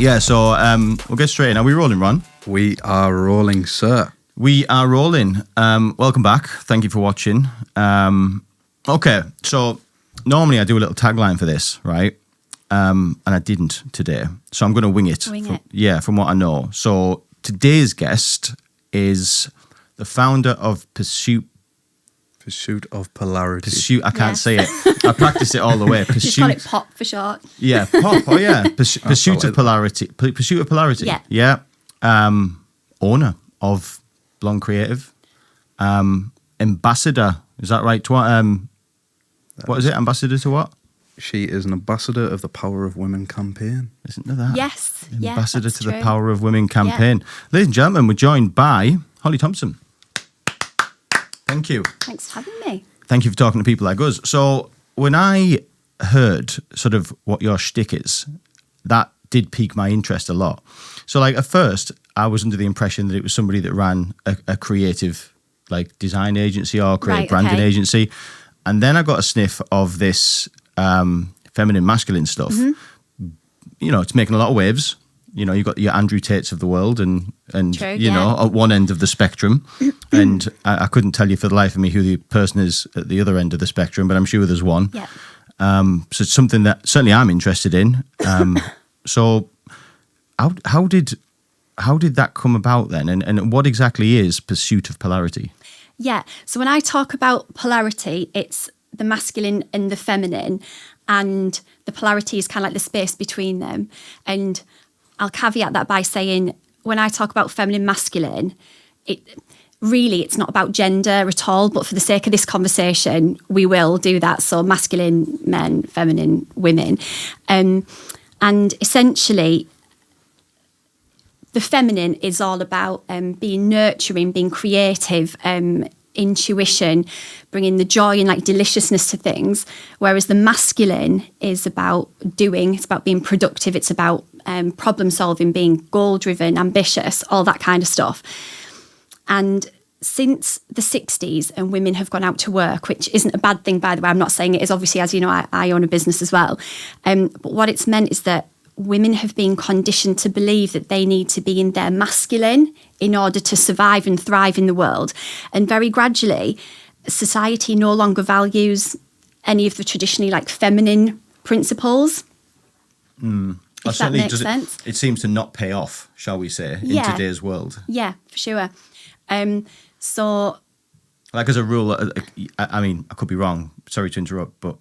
Yeah, so we'll get straight in. Are we rolling, Ron? We are rolling, sir. We are rolling. Welcome back. Thank you for watching. Okay, so normally I do a little tagline for this, right? And I didn't today. So I'm going to wing it. Yeah, from what I know. So today's guest is the founder of Pursuit of Polarity. I can't say it. I practice it all the way. Just call it POP for short. Yeah, POP. Oh, yeah. Pursuit of Polarity. Pursuit of Polarity. Yeah. Yeah. Owner of Blonde Creative. Ambassador. Is that right? To what is it? Ambassador to what? She is an ambassador of the Power of Women campaign. Isn't there that? Yes. Ambassador to true. the Power of Women campaign. Yeah. Ladies and gentlemen, we're joined by Holly Thomson. Thank you. Thanks for having me. Thank you for talking to people like us. So when I heard sort of what your shtick is, that did pique my interest a lot. So like at first, I was under the impression that it was somebody that ran a creative like design agency or creative branding agency. And then I got a sniff of this feminine, masculine stuff. Mm-hmm. You know, it's making a lot of waves. You know, you've got your Andrew Tates of the world and True, you know, at one end of the spectrum. And I couldn't tell you for the life of me who the person is at the other end of the spectrum, but I'm sure there's one. Yeah. So it's something that certainly I'm interested in. So how did that come about then? And what exactly is Pursuit of Polarity? Yeah. So when I talk about polarity, it's the masculine and the feminine, and the polarity is kind of like the space between them. And I'll caveat that by saying when I talk about feminine, masculine, it's not about gender at all, but for the sake of this conversation, we will do that. So masculine men, feminine women. And essentially, the feminine is all about being nurturing, being creative, intuition, bringing the joy and like deliciousness to things, whereas the masculine is about doing, it's about being productive, it's about problem solving, being goal driven, ambitious, all that kind of stuff. And since the 60s and women have gone out to work, which isn't a bad thing, by the way, I'm not saying it is, obviously, as you know, I own a business as well, but what it's meant is that women have been conditioned to believe that they need to be in their masculine in order to survive and thrive in the world. And very gradually, society no longer values any of the traditionally like feminine principles. If that makes sense. It seems to not pay off, shall we say, in today's world. Yeah, for sure. So... Like as a rule, I mean, I could be wrong, sorry to interrupt, but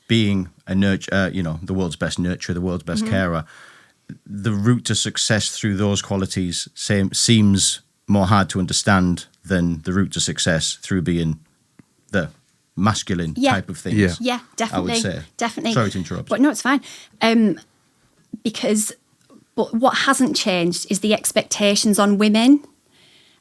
being a nurture, the world's best nurturer, the world's best carer, the route to success through those qualities seems more hard to understand than the route to success through being the masculine type of things. Yeah, definitely. I would say. Definitely. Sorry to interrupt. But no, it's fine. But what hasn't changed is the expectations on women.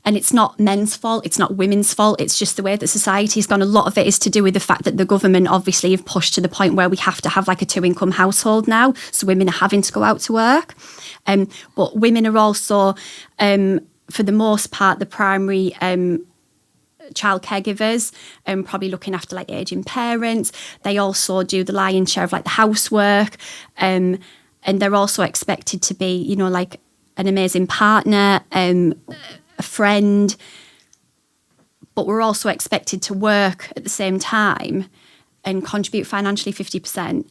And it's not men's fault, it's not women's fault, it's just the way that society has gone. A lot of it is to do with the fact that the government obviously have pushed to the point where we have to have like a 2-income household now. So women are having to go out to work. But women are also, for the most part, the primary child caregivers, probably looking after like aging parents. They also do the lion's share of like the housework. And they're also expected to be, like an amazing partner, a friend, but we're also expected to work at the same time and contribute financially 50%.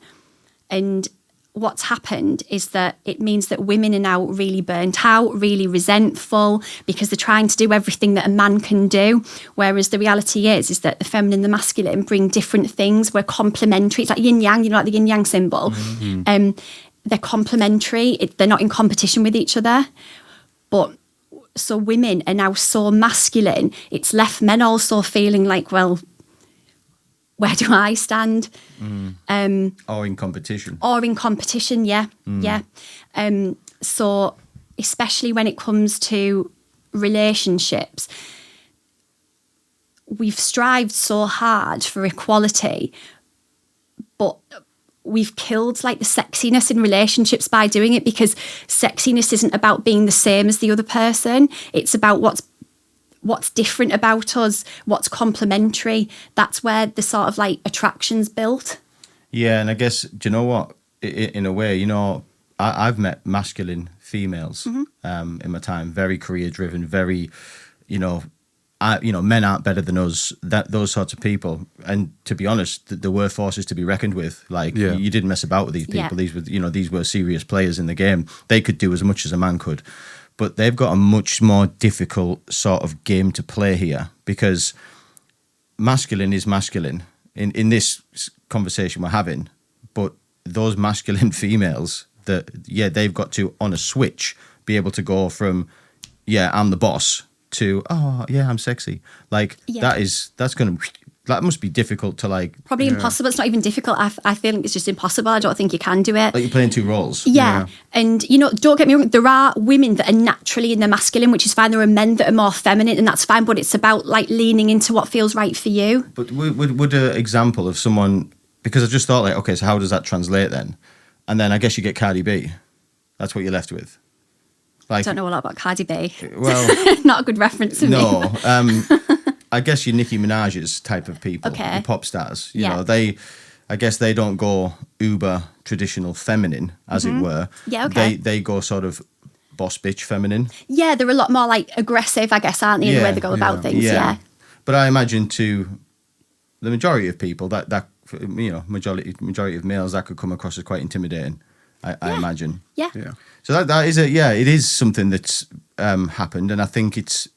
And what's happened is that it means that women are now really burnt out, really resentful, because they're trying to do everything that a man can do. Whereas the reality is that the feminine and the masculine bring different things. We're complementary. It's like yin yang, like the yin yang symbol. Mm-hmm. They're complementary. They're not in competition with each other. But so women are now so masculine, it's left men also feeling like, well, where do I stand? Or in competition. Yeah. So especially when it comes to relationships, we've strived so hard for equality, but we've killed like the sexiness in relationships by doing it, because sexiness isn't about being the same as the other person. It's about what's different about us, what's complementary. That's where the sort of like attraction's built. Yeah, and I guess, do you know what? In a way, I've met masculine females in my time, very career driven, very, men aren't better than us. Those sorts of people, and to be honest, there were forces to be reckoned with. Like you didn't mess about with these people. Yeah. These were serious players in the game. They could do as much as a man could, but they've got a much more difficult sort of game to play here because masculine is masculine in this conversation we're having, but those masculine females they've got to on a switch be able to go from I'm the boss to I'm sexy. Like that must be difficult to like. Probably impossible. It's not even difficult. I feel it's just impossible. I don't think you can do it. Like you're playing two roles. Yeah. And, don't get me wrong, there are women that are naturally in the masculine, which is fine. There are men that are more feminine, and that's fine. But it's about like leaning into what feels right for you. But would an example of someone, because I just thought like, okay, so how does that translate then? And then I guess you get Cardi B. That's what you're left with. Like, I don't know a lot about Cardi B. Well, not a good reference for me. No. I guess your Nicki Minaj's type of people, Okay. your pop stars. I guess they don't go uber traditional feminine, as it were. Yeah, okay. They go sort of boss bitch feminine. Yeah, they're a lot more like aggressive, I guess, aren't they, in the way they go about things? Yeah. But I imagine to the majority of people that majority of males that could come across as quite intimidating. I imagine. Yeah. So that is it is something that's happened, and I think it's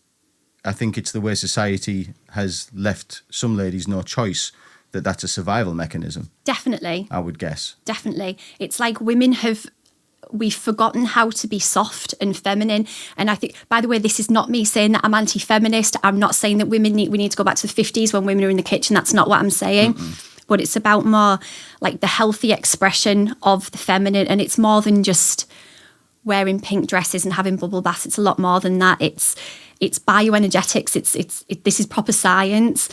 the way society has left some ladies no choice. That's a survival mechanism. Definitely. I would guess. Definitely. It's like we've forgotten how to be soft and feminine. And I think, by the way, this is not me saying that I'm anti-feminist. I'm not saying that we need to go back to the 50s when women are in the kitchen. That's not what I'm saying. But it's about more like the healthy expression of the feminine. And it's more than just wearing pink dresses and having bubble baths. It's a lot more than that. It's bioenergetics. This is proper science.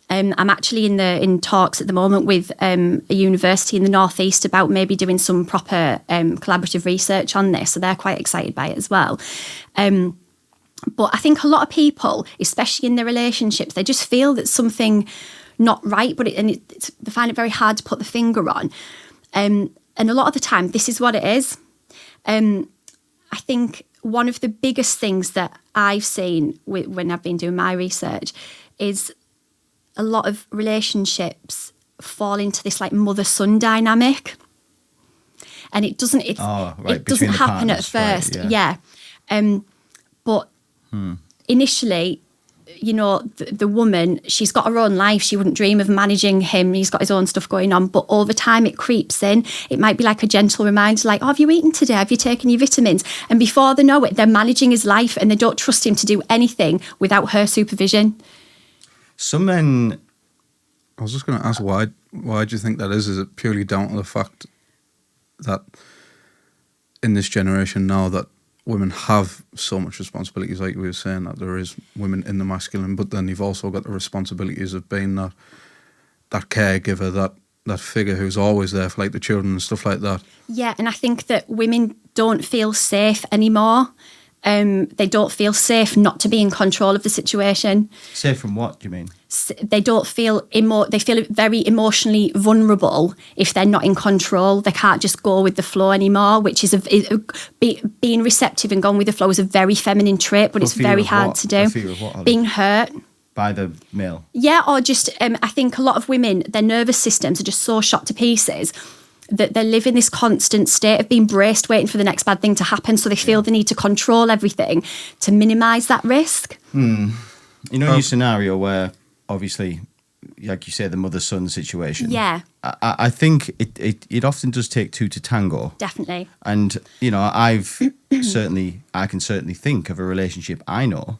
I'm actually in talks at the moment with a university in the Northeast about maybe doing some proper collaborative research on this. So they're quite excited by it as well. But I think a lot of people, especially in their relationships, they just feel that something not right, they find it very hard to put the finger on. And a lot of the time, this is what it is. I think one of the biggest things that I've seen when I've been doing my research is a lot of relationships fall into this like mother-son dynamic, and it doesn't happen at first. Right, but initially, the woman, she's got her own life. She wouldn't dream of managing him. He's got his own stuff going on. But over time, it creeps in. It might be like a gentle reminder, like, have you eaten today? Have you taken your vitamins? And before they know it, they're managing his life and they don't trust him to do anything without her supervision. Some men... I was just going to ask, why do you think that is? Is it purely down to the fact that in this generation now that women have so much responsibilities, like we were saying, that there is women in the masculine, but then you've also got the responsibilities of being that caregiver, that figure who's always there for like the children and stuff like that. Yeah, and I think that women don't feel safe anymore. They don't feel safe not to be in control of the situation. Safe from what, do you mean? They don't feel they feel very emotionally vulnerable if they're not in control. They can't just go with the flow anymore, which is being receptive and going with the flow is a very feminine trait, but it's very hard to do. Fear of what? Being hurt. By the male? Yeah, or just, I think a lot of women, their nervous systems are just so shot to pieces that they live in this constant state of being braced, waiting for the next bad thing to happen. So they feel the need to control everything to minimise that risk. Your scenario where, obviously, like you say, the mother-son situation. Yeah. I think it often does take two to tango. Definitely. And, I can certainly think of a relationship I know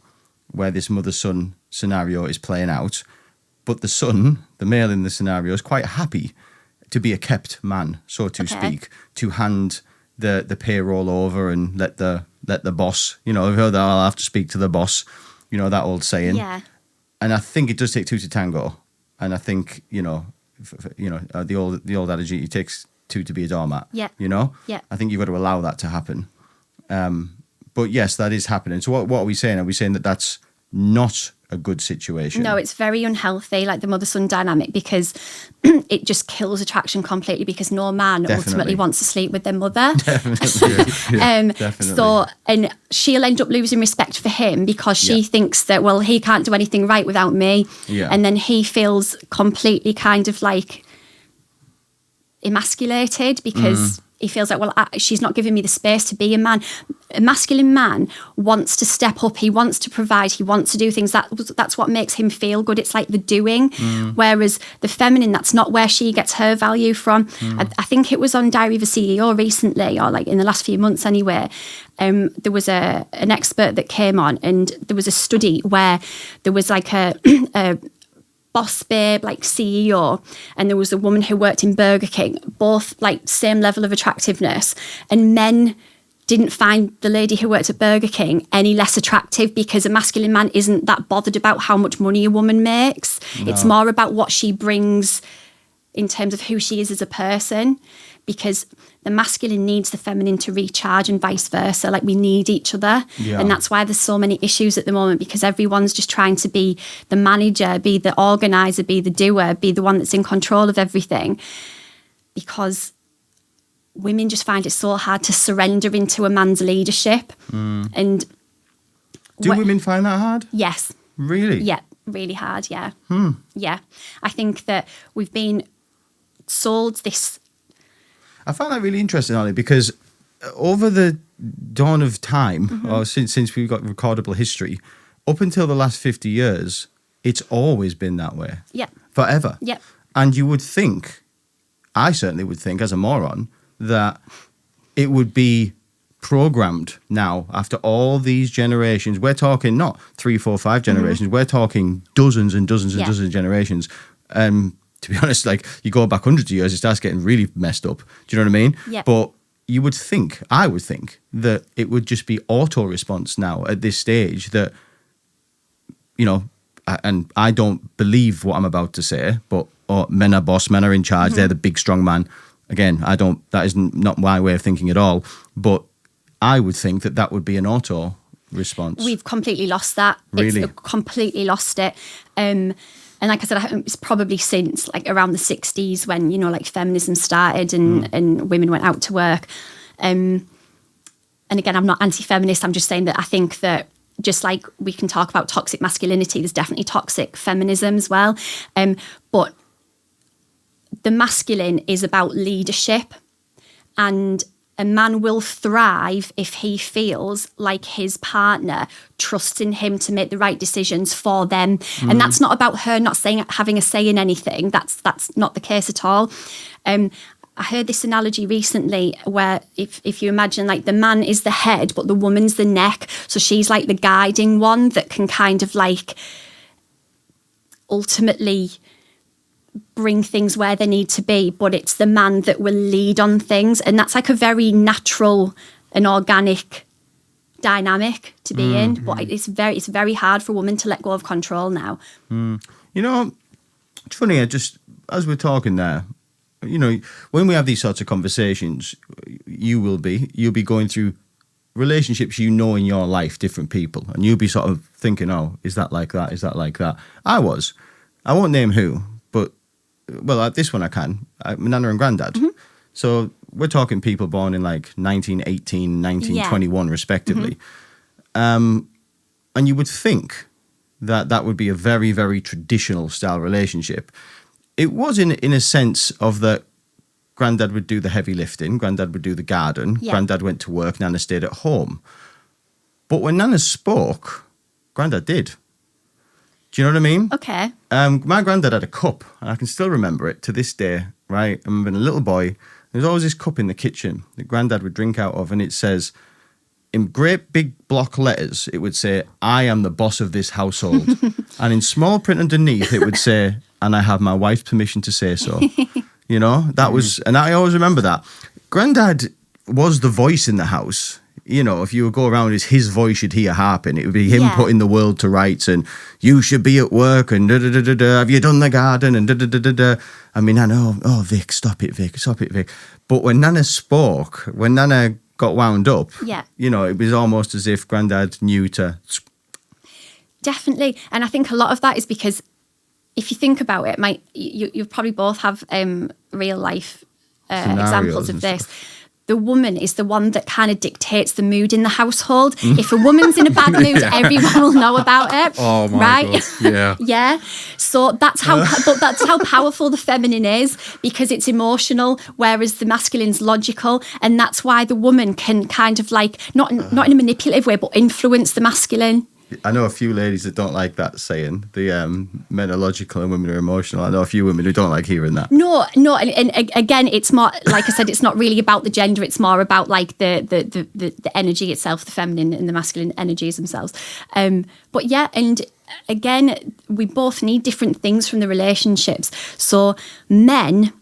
where this mother-son scenario is playing out, but the son, the male in the scenario, is quite happy to be a kept man, so to speak, to hand the payroll over and let the boss, I've heard that I'll have to speak to the boss, that old saying. Yeah. And I think it does take two to tango. And I think, the old adage, it takes two to be a doormat. Yeah. Yeah. I think you've got to allow that to happen. But yes, that is happening. So what are we saying? Are we saying that that's not a good situation. No, it's very unhealthy, like the mother-son dynamic, because it just kills attraction completely, because no man ultimately wants to sleep with their mother. Definitely. So, and she'll end up losing respect for him because she thinks that, well, he can't do anything right without me. Yeah. And then he feels completely kind of like emasculated because he feels like, well, she's not giving me the space to be a man. A masculine man wants to step up. He wants to provide. He wants to do things. That's what makes him feel good. It's like the doing. Whereas the feminine, that's not where she gets her value from. I think it was on Diary of a CEO recently, or like in the last few months anyway. There was an expert that came on, and there was a study where there was like a boss babe, like CEO, and there was a woman who worked in Burger King, both like same level of attractiveness, and men didn't find the lady who worked at Burger King any less attractive, because a masculine man isn't that bothered about how much money a woman makes. It's more about what she brings in terms of who she is as a person, because the masculine needs the feminine to recharge and vice versa. Like, we need each other. And that's why there's so many issues at the moment, because everyone's just trying to be the manager, be the organizer, be the doer, be the one that's in control of everything, because women just find it so hard to surrender into a man's leadership. And do women find that hard? Yes. Really? Yeah, really hard. Yeah. Yeah. I think that we've been sold this. I found that really interesting, Ollie, because over the dawn of time, or since we've got recordable history, up until the last 50 years, it's always been that way. Yeah. Forever. Yeah. And you would think, I certainly would think as a moron, that it would be programmed now after all these generations. We're talking not 3, 4, 5 generations. We're talking dozens and dozens and dozens of generations. To be honest, like, you go back hundreds of years, it starts getting really messed up. Do you know what I mean? Yeah. But you would think, I would think, that it would just be auto response now at this stage that, you know, and I don't believe what I'm about to say, but men are boss, men are in charge, they're the big strong man. Again, that is not my way of thinking at all. But I would think that would be an auto response. We've completely lost that. Really? It's completely lost it. And like I said, it's probably since like around the 60s when, you know, like feminism started and women went out to work. And again, I'm not anti-feminist. I'm just saying that I think that just like we can talk about toxic masculinity, there's definitely toxic feminism as well. But the masculine is about leadership, and a man will thrive if he feels like his partner trusts in him to make the right decisions for them. And that's not about her not having a say in anything. That's not the case at all. I heard this analogy recently where if you imagine like the man is the head, but the woman's the neck. So she's like the guiding one that can kind of like ultimately bring things where they need to be, but it's the man that will lead on things. And that's like a very natural and organic dynamic to be in. But it's very hard for a woman to let go of control now. You know, it's funny, as we're talking there, you know, when we have these sorts of conversations, you'll be going through relationships you know in your life, different people, and you'll be sort of thinking, oh, is that like that? Is that like that? I won't name who, but well, at this one I can. My nana and granddad. So we're talking people born in like 1918, 1921 respectively. And you would think that would be a very, very traditional style relationship. It was in a sense of that granddad would do the heavy lifting, granddad would do the garden, granddad went to work, nana stayed at home. But when nana spoke, granddad did. Do you know what I mean? Okay. My granddad had a cup, and I can still remember it to this day, right? I remember being a little boy, there was always this cup in the kitchen that granddad would drink out of, and it says, in great big block letters, it would say, I am the boss of this household. And in small print underneath, it would say, and I have my wife's permission to say so. You know, that was, and I always remember that. Granddad was the voice in the house. You know, if you would go around, it's his voice you'd hear harping. It would be him putting the world to rights, and you should be at work, and da-da-da-da-da, have you done the garden, and da-da-da-da-da. I mean, I know, oh, Vic, stop it, Vic. But when Nana spoke, when Nana got wound up, you know, it was almost as if granddad knew to... Definitely. And I think a lot of that is because if you think about it, you probably both have real life examples of this. The woman is the one that kind of dictates the mood in the household. If a woman's in a bad mood, everyone will know about it. Oh my right? God. Yeah. Yeah. So that's how powerful the feminine is, because it's emotional, whereas the masculine's logical, and that's why the woman can kind of like not in a manipulative way, but influence the masculine. I know a few ladies that don't like that saying. The men are logical and women are emotional. I know a few women who don't like hearing that. No, and again, it's more, like I said, it's not really about the gender. It's more about like the energy itself, the feminine and the masculine energies themselves. But yeah, and again, we both need different things from the relationships. So men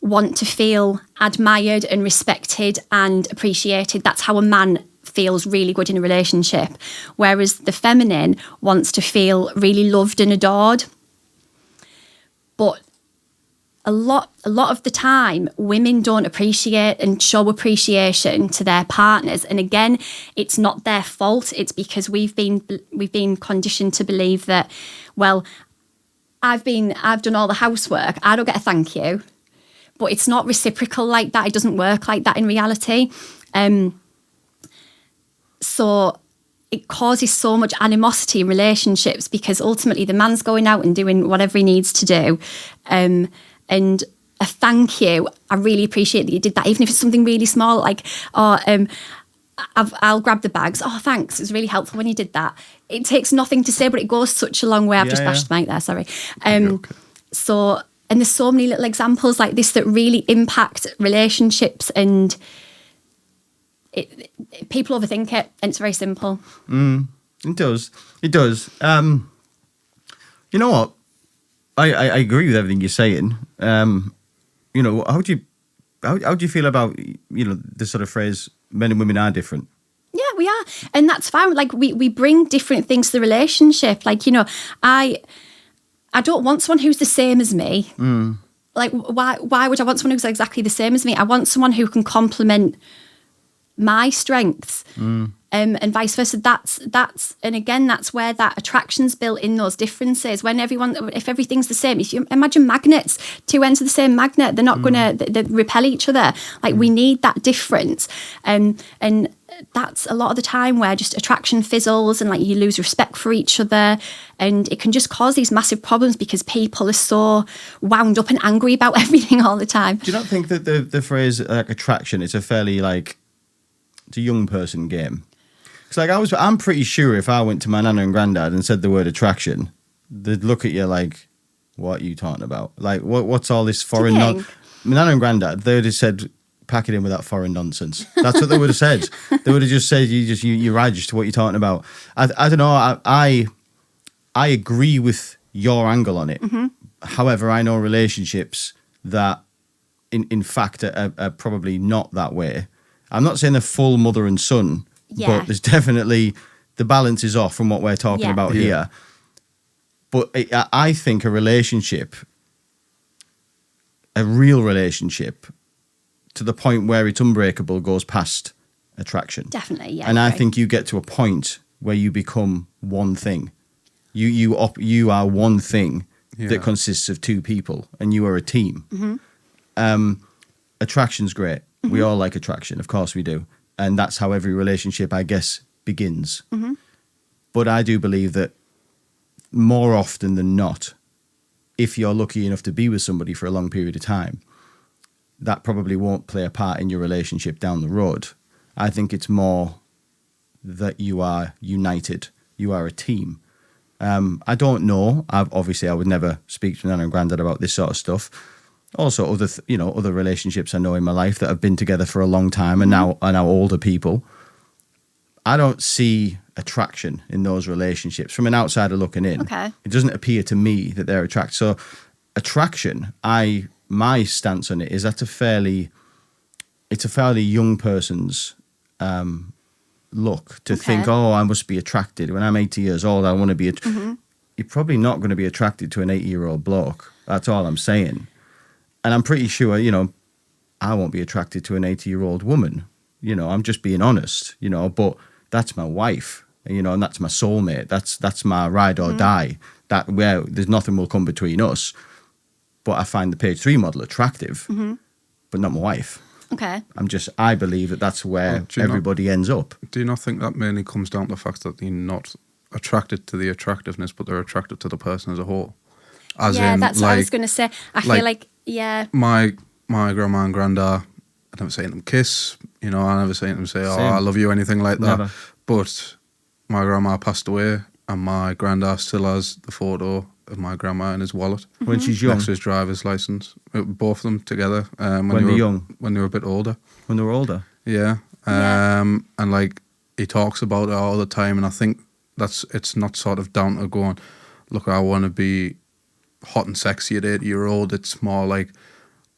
want to feel admired and respected and appreciated. That's how a man feels really good in a relationship, whereas the feminine wants to feel really loved and adored. But a lot of the time, women don't appreciate and show appreciation to their partners, and again, it's not their fault. It's because we've been conditioned to believe that, well, I've done all the housework, I don't get a thank you. But it's not reciprocal like that. It doesn't work like that in reality. So it causes so much animosity in relationships, because ultimately the man's going out and doing whatever he needs to do. And a thank you, I really appreciate that you did that, even if it's something really small, like, I'll grab the bags. Oh, thanks. It was really helpful when you did that. It takes nothing to say, but it goes such a long way. I've just bashed the mic there, sorry. Okay. So, and there's so many little examples like this that really impact relationships, and people overthink it, and it's very simple. It does. You know what? I agree with everything you're saying. You know, how do you feel about, you know, the sort of phrase men and women are different? Yeah, we are, and that's fine. Like we bring different things to the relationship. Like, you know, I don't want someone who's the same as me. Like, why would I want someone who's exactly the same as me? I want someone who can complement my strengths, and vice versa. That's and again, that's where that attraction's built in, those differences. If everything's the same, if you imagine magnets, two ends of the same magnet, they're not gonna they repel each other. Like we need that difference, and that's a lot of the time where just attraction fizzles and like you lose respect for each other, and it can just cause these massive problems because people are so wound up and angry about everything all the time. Do you not think that the phrase like attraction is a fairly like, it's a young person game? Because like I'm pretty sure if I went to my nana and granddad and said the word attraction, they'd look at you like, what are you talking about? Like what's all this foreign my nana and granddad, they would have said, pack it in with that foreign nonsense. That's what they would have said. They would have just said, you're raged to what you're talking about. I don't know. I agree with your angle on it. However, I know relationships that in fact are probably not that way. I'm not saying they're full mother and son, but there's definitely, the balance is off from what we're talking about here. But I think a real relationship, to the point where it's unbreakable, goes past attraction. Definitely, yeah. And I think you get to a point where you become one thing. You are one thing that consists of two people, and you are a team. Attraction's great. We all like attraction, of course we do. And that's how every relationship, I guess, begins. But I do believe that more often than not, if you're lucky enough to be with somebody for a long period of time, that probably won't play a part in your relationship down the road. I think it's more that you are united. You are a team. I don't know. I would never speak to Nana and Grandad about this sort of stuff. Also, other relationships I know in my life that have been together for a long time and now are now older people. I don't see attraction in those relationships from an outsider looking in. Okay. It doesn't appear to me that they're attracted. So, attraction, my stance on it is it's a fairly young person's look to think, oh, I must be attracted. When I'm 80 years old, I want to be. You're probably not going to be attracted to an 80-year-old bloke. That's all I'm saying. And I'm pretty sure, I won't be attracted to an 80-year-old woman. I'm just being honest, but that's my wife. and that's my soulmate. That's my ride or die. That where there's nothing will come between us. But I find the page 3 model attractive, but not my wife. Okay. I believe that's where everybody ends up. Do you not think that mainly comes down to the fact that they're not attracted to the attractiveness, but they're attracted to the person as a whole? As in, that's what I was going to say. I feel like, my grandma and granddad, I never seen them kiss, I never seen them say, I love you, anything like that. Never. But my grandma passed away, and my granddad still has the photo of my grandma in his wallet. When she's young? Next to his driver's license. Both of them together. When they were young? When they were a bit older. When they were older? Yeah. And like, he talks about it all the time, and I think it's not sort of down to going, look, I want to be hot and sexy at 80-year-old. It's more like,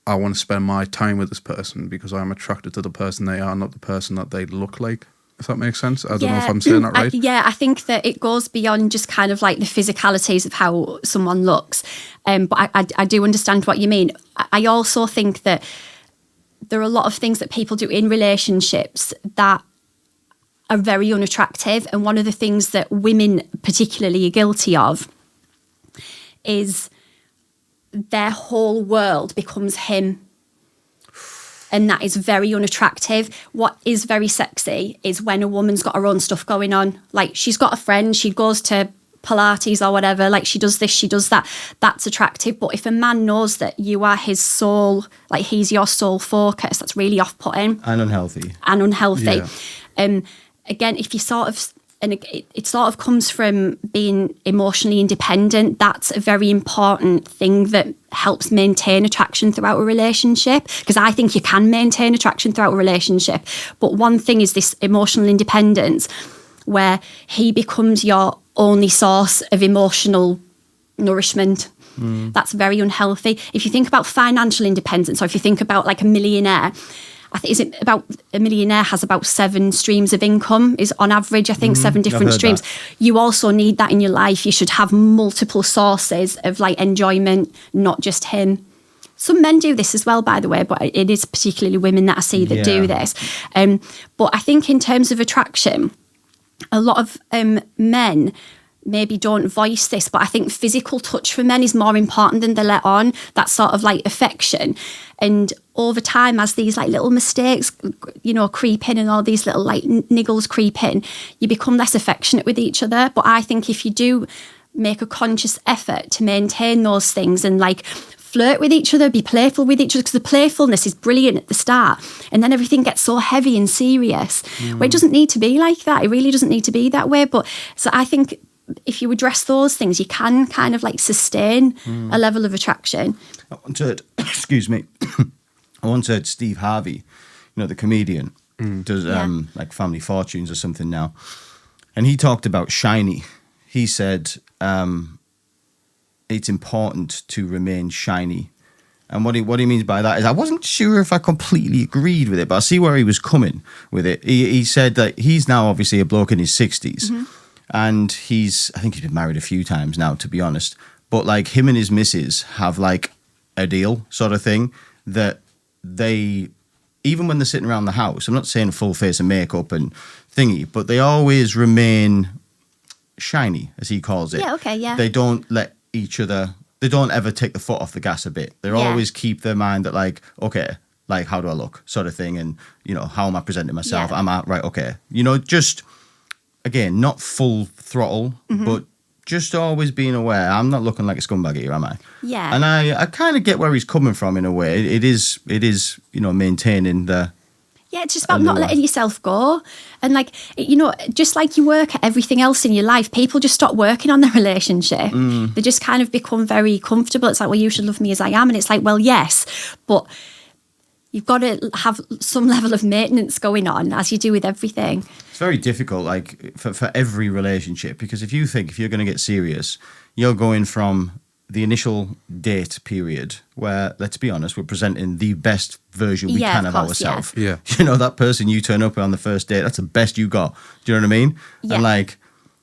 I want to spend my time with this person because I'm attracted to the person they are, not the person that they look like. If that makes sense. I don't know if I'm saying that right. I think that it goes beyond just kind of like the physicalities of how someone looks. But I do understand what you mean. I also think that there are a lot of things that people do in relationships that are very unattractive. And one of the things that women particularly are guilty of is their whole world becomes him. And that is very unattractive. What is very sexy is when a woman's got her own stuff going on. Like, she's got a friend, she goes to Pilates or whatever, like she does this, she does that. That's attractive. But if a man knows that you are his sole, like he's your sole focus, that's really off-putting. And unhealthy. Yeah. Again, if you sort of... And it sort of comes from being emotionally independent. That's a very important thing that helps maintain attraction throughout a relationship, because I think you can maintain attraction throughout a relationship. But one thing is this emotional independence where he becomes your only source of emotional nourishment. That's very unhealthy. If you think about financial independence, or if you think about like a millionaire, I think, is it about a millionaire has about 7 streams of income, is on average, I think 7 different streams. That. You also need that in your life. You should have multiple sources of like enjoyment, not just him. Some men do this as well, by the way, but it is particularly women that I see that do this. But I think in terms of attraction, a lot of men maybe don't voice this, but I think physical touch for men is more important than they let on. That sort of like affection. And over time, as these like little mistakes, creep in and all these little like niggles creep in, you become less affectionate with each other. But I think if you do make a conscious effort to maintain those things and like flirt with each other, be playful with each other, because the playfulness is brilliant at the start, and then everything gets so heavy and serious. Well, it doesn't need to be like that. It really doesn't need to be that way. But so I think if you address those things, you can kind of like sustain a level of attraction. I once heard, excuse me, I once heard Steve Harvey, the comedian, does like Family Fortunes or something now. And he talked about shiny. He said it's important to remain shiny. And what he means by that is, I wasn't sure if I completely agreed with it, but I see where he was coming with it. He said that he's now obviously a bloke in his 60s. And I think he's been married a few times now, to be honest. But like him and his missus have like a deal sort of thing that they, even when they're sitting around the house, I'm not saying full face of makeup and thingy, but they always remain shiny, as he calls it. Yeah, okay, yeah. They don't let each other, they don't ever take the foot off the gas a bit. They always keep their mind that like, okay, like how do I look sort of thing. And, how am I presenting myself? Yeah. Am I, right, okay. Just... Again, not full throttle, but just always being aware. I'm not looking like a scumbag here, am I? Yeah. And I kind of get where he's coming from in a way. It is, maintaining the... Yeah, it's just about not letting yourself go. And like, just like you work at everything else in your life, people just stop working on their relationship. They just kind of become very comfortable. It's like, well, you should love me as I am. And it's like, well, yes, but you've got to have some level of maintenance going on, as you do with everything. It's very difficult, like, for every relationship, because if you're going to get serious, you're going from the initial date period where, let's be honest, we're presenting the best version we can of ourselves. Yeah. That person you turn up on the first date, that's the best you got. Do you know what I mean? Yeah. And like,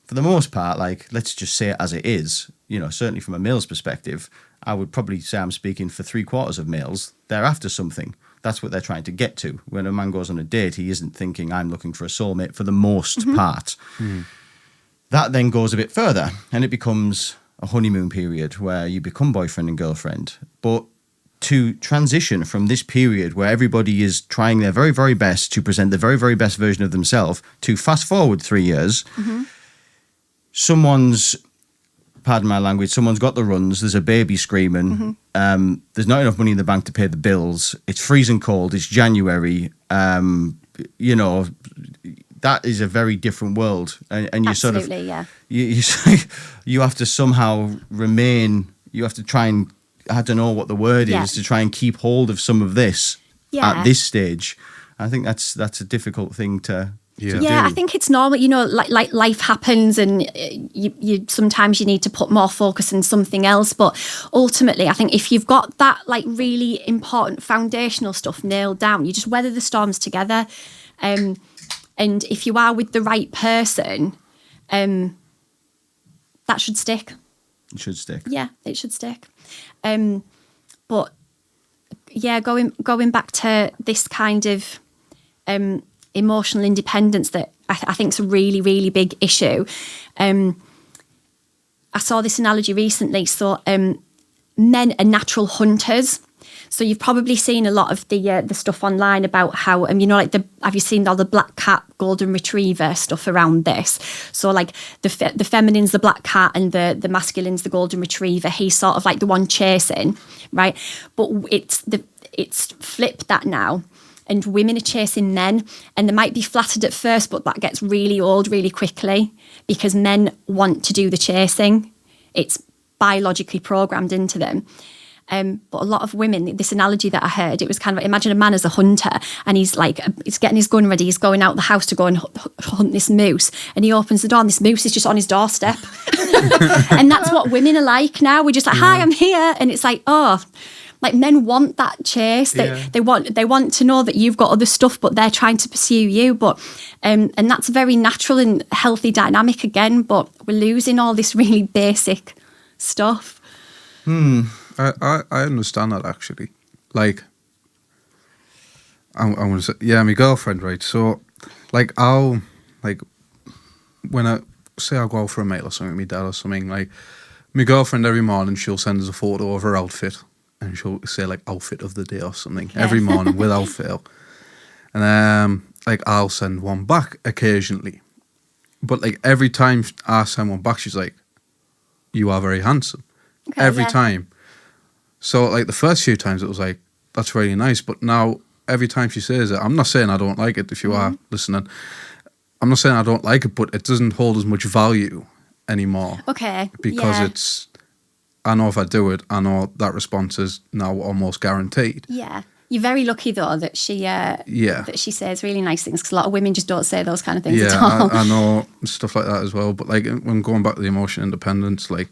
for the most part, like, let's just say it as it is, certainly from a male's perspective, I would probably say I'm speaking for 3/4 of males. They're after something. That's what they're trying to get to. When a man goes on a date, he isn't thinking, I'm looking for a soulmate for the most part. that then goes a bit further and it becomes a honeymoon period where you become boyfriend and girlfriend. But to transition from this period where everybody is trying their very, very best to present the very, very best version of themselves to fast forward 3 years, someone's, pardon my language, someone's got the runs, there's a baby screaming, there's not enough money in the bank to pay the bills, it's freezing cold, it's January, you know, that is a very different world. And you sort of, you have to somehow remain, you have to try and, I don't know what the word is, to try and keep hold of some of this at this stage. I think that's a difficult thing to do. I think it's normal, you know, like life happens and you sometimes you need to put more focus on something else. But ultimately, I think if you've got that like really important foundational stuff nailed down, you just weather the storms together. And if you are with the right person, that should stick. It should stick. Yeah, it should stick. But yeah, going back to this kind of emotional independence that I think is a really, really big issue. I saw this analogy recently. So men are natural hunters. So you've probably seen a lot of the stuff online about how, you know, like have you seen all the black cat, golden retriever stuff around this? So like the feminine's the black cat and the masculine's the golden retriever. He's sort of like the one chasing, right? But it's flipped that now. And women are chasing men, and they might be flattered at first, but that gets really old really quickly because men want to do the chasing. It's biologically programmed into them. But a lot of women, this analogy that I heard, it was kind of, imagine a man as a hunter and he's getting his gun ready, he's going out the house to go and hunt this moose, and he opens the door and this moose is just on his doorstep. And that's what women are like now. We're just like, hi, I'm here. And it's like, oh, like men want that chase. They want to know that you've got other stuff, but they're trying to pursue you. But and that's a very natural and healthy dynamic again, but we're losing all this really basic stuff. I understand that actually. Like, I'm gonna say, my girlfriend, right? So, like, when I say I'll go out for a meal or something with my dad or something, like, my girlfriend every morning she'll send us a photo of her outfit, and she'll say like outfit of the day or something every morning without fail. And like I'll send one back occasionally, but like every time I send one back, she's like, "You are very handsome." Every time. So like the first few times it was like, that's really nice. But now every time she says it, I'm not saying I don't like it if you are listening. I'm not saying I don't like it, but it doesn't hold as much value anymore. Okay. Because I know if I do it, I know that response is now almost guaranteed. Yeah. You're very lucky though that she says really nice things, because a lot of women just don't say those kind of things at all. I know stuff like that as well. But like when going back to the emotional independence, like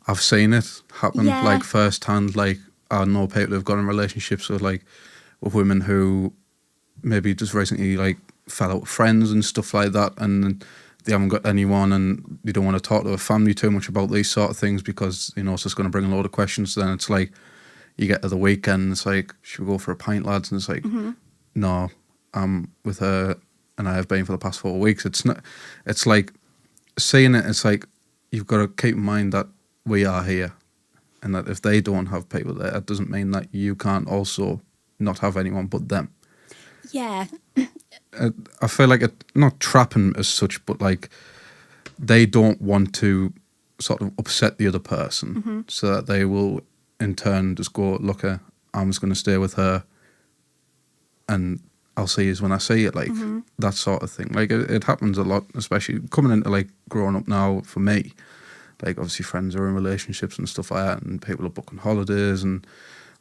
I've seen it happen like firsthand. Like I know people who've got in relationships with women who maybe just recently like fell out with friends and stuff like that, and they haven't got anyone, and they don't want to talk to their family too much about these sort of things because you know it's just going to bring a load of questions. Then it's like you get to the weekend, it's like, should we go for a pint, lads? And it's like, no, I'm with her and I have been for the past 4 weeks. It's not. It's like saying it. It's like you've got to keep in mind that we are here, and that if they don't have people there, it doesn't mean that you can't also not have anyone but them. Yeah. I feel like it, not trapping as such, but like they don't want to sort of upset the other person, so that they will in turn just go, look, I'm just going to stay with her and I'll see you when I see it, like that sort of thing. Like it happens a lot, especially coming into like growing up now for me. Like obviously friends are in relationships and stuff like that, and people are booking holidays, and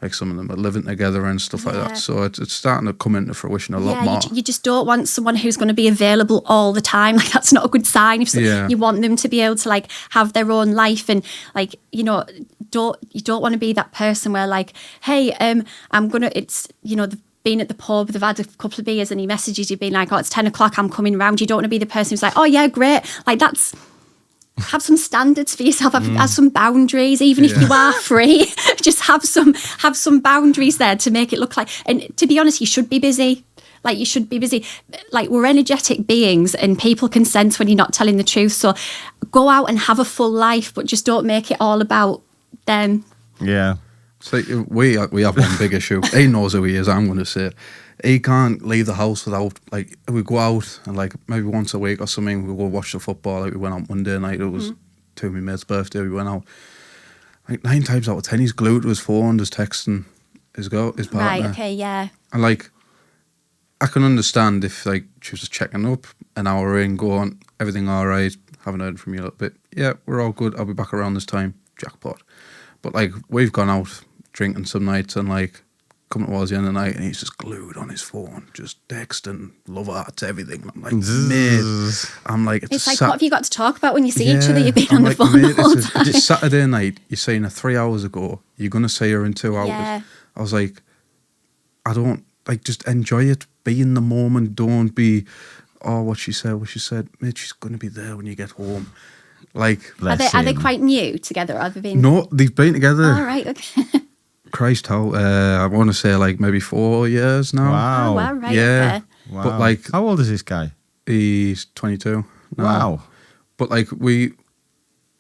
like some of them are living together and stuff like that. So it's starting to come into fruition a lot more. You just don't want someone who's going to be available all the time. Like that's not a good sign. If you want them to be able to like have their own life, and like, you know, you don't want to be that person where like, hey, it's, you know, they've been at the pub, they've had a couple of beers, and he messages you being like, oh, it's 10 o'clock, I'm coming round. You don't want to be the person who's like, oh yeah, great. Like that's, have some standards for yourself, have some boundaries, even if you are free. Just have some boundaries there to make it look like, and to be honest, you should be busy. Like, you should be busy. Like, we're energetic beings, and people can sense when you're not telling the truth. So go out and have a full life, but just don't make it all about them. Yeah. So we have one big issue. He knows who he is, I'm going to say. He can't leave the house without, like, we go out and, like, maybe once a week or something, we go watch the football. Like, we went out Monday night. It was to my mate's birthday. We went out. Like, 9 times out of 10, he's glued to his phone, just texting his partner. Right, okay, yeah. And, like, I can understand if, like, she was just checking up an hour in, going, everything all right, haven't heard from you a little bit. Yeah, we're all good. I'll be back around this time. Jackpot. But, like, we've gone out drinking some nights and, like, coming towards the end of the night and he's just glued on his phone, just texting, love hearts, everything. I'm like, mate. I'm like, it's like, what have you got to talk about when you see each other? You've been on the phone mate, the whole time. It's Saturday night. You're saying her 3 hours ago. You're going to see her in 2 hours. Yeah. I was like, I don't, like, just enjoy it. Be in the moment. Don't be, oh, what she said. Mate, she's going to be there when you get home. Like, are they quite new together? Have they been? No, they've been together. All right, okay. Christ, how I want to say like maybe 4 years now. Wow. Oh, wow, right. Yeah. Okay. Wow. But like, how old is this guy? he's 22 now. Wow. But like, we,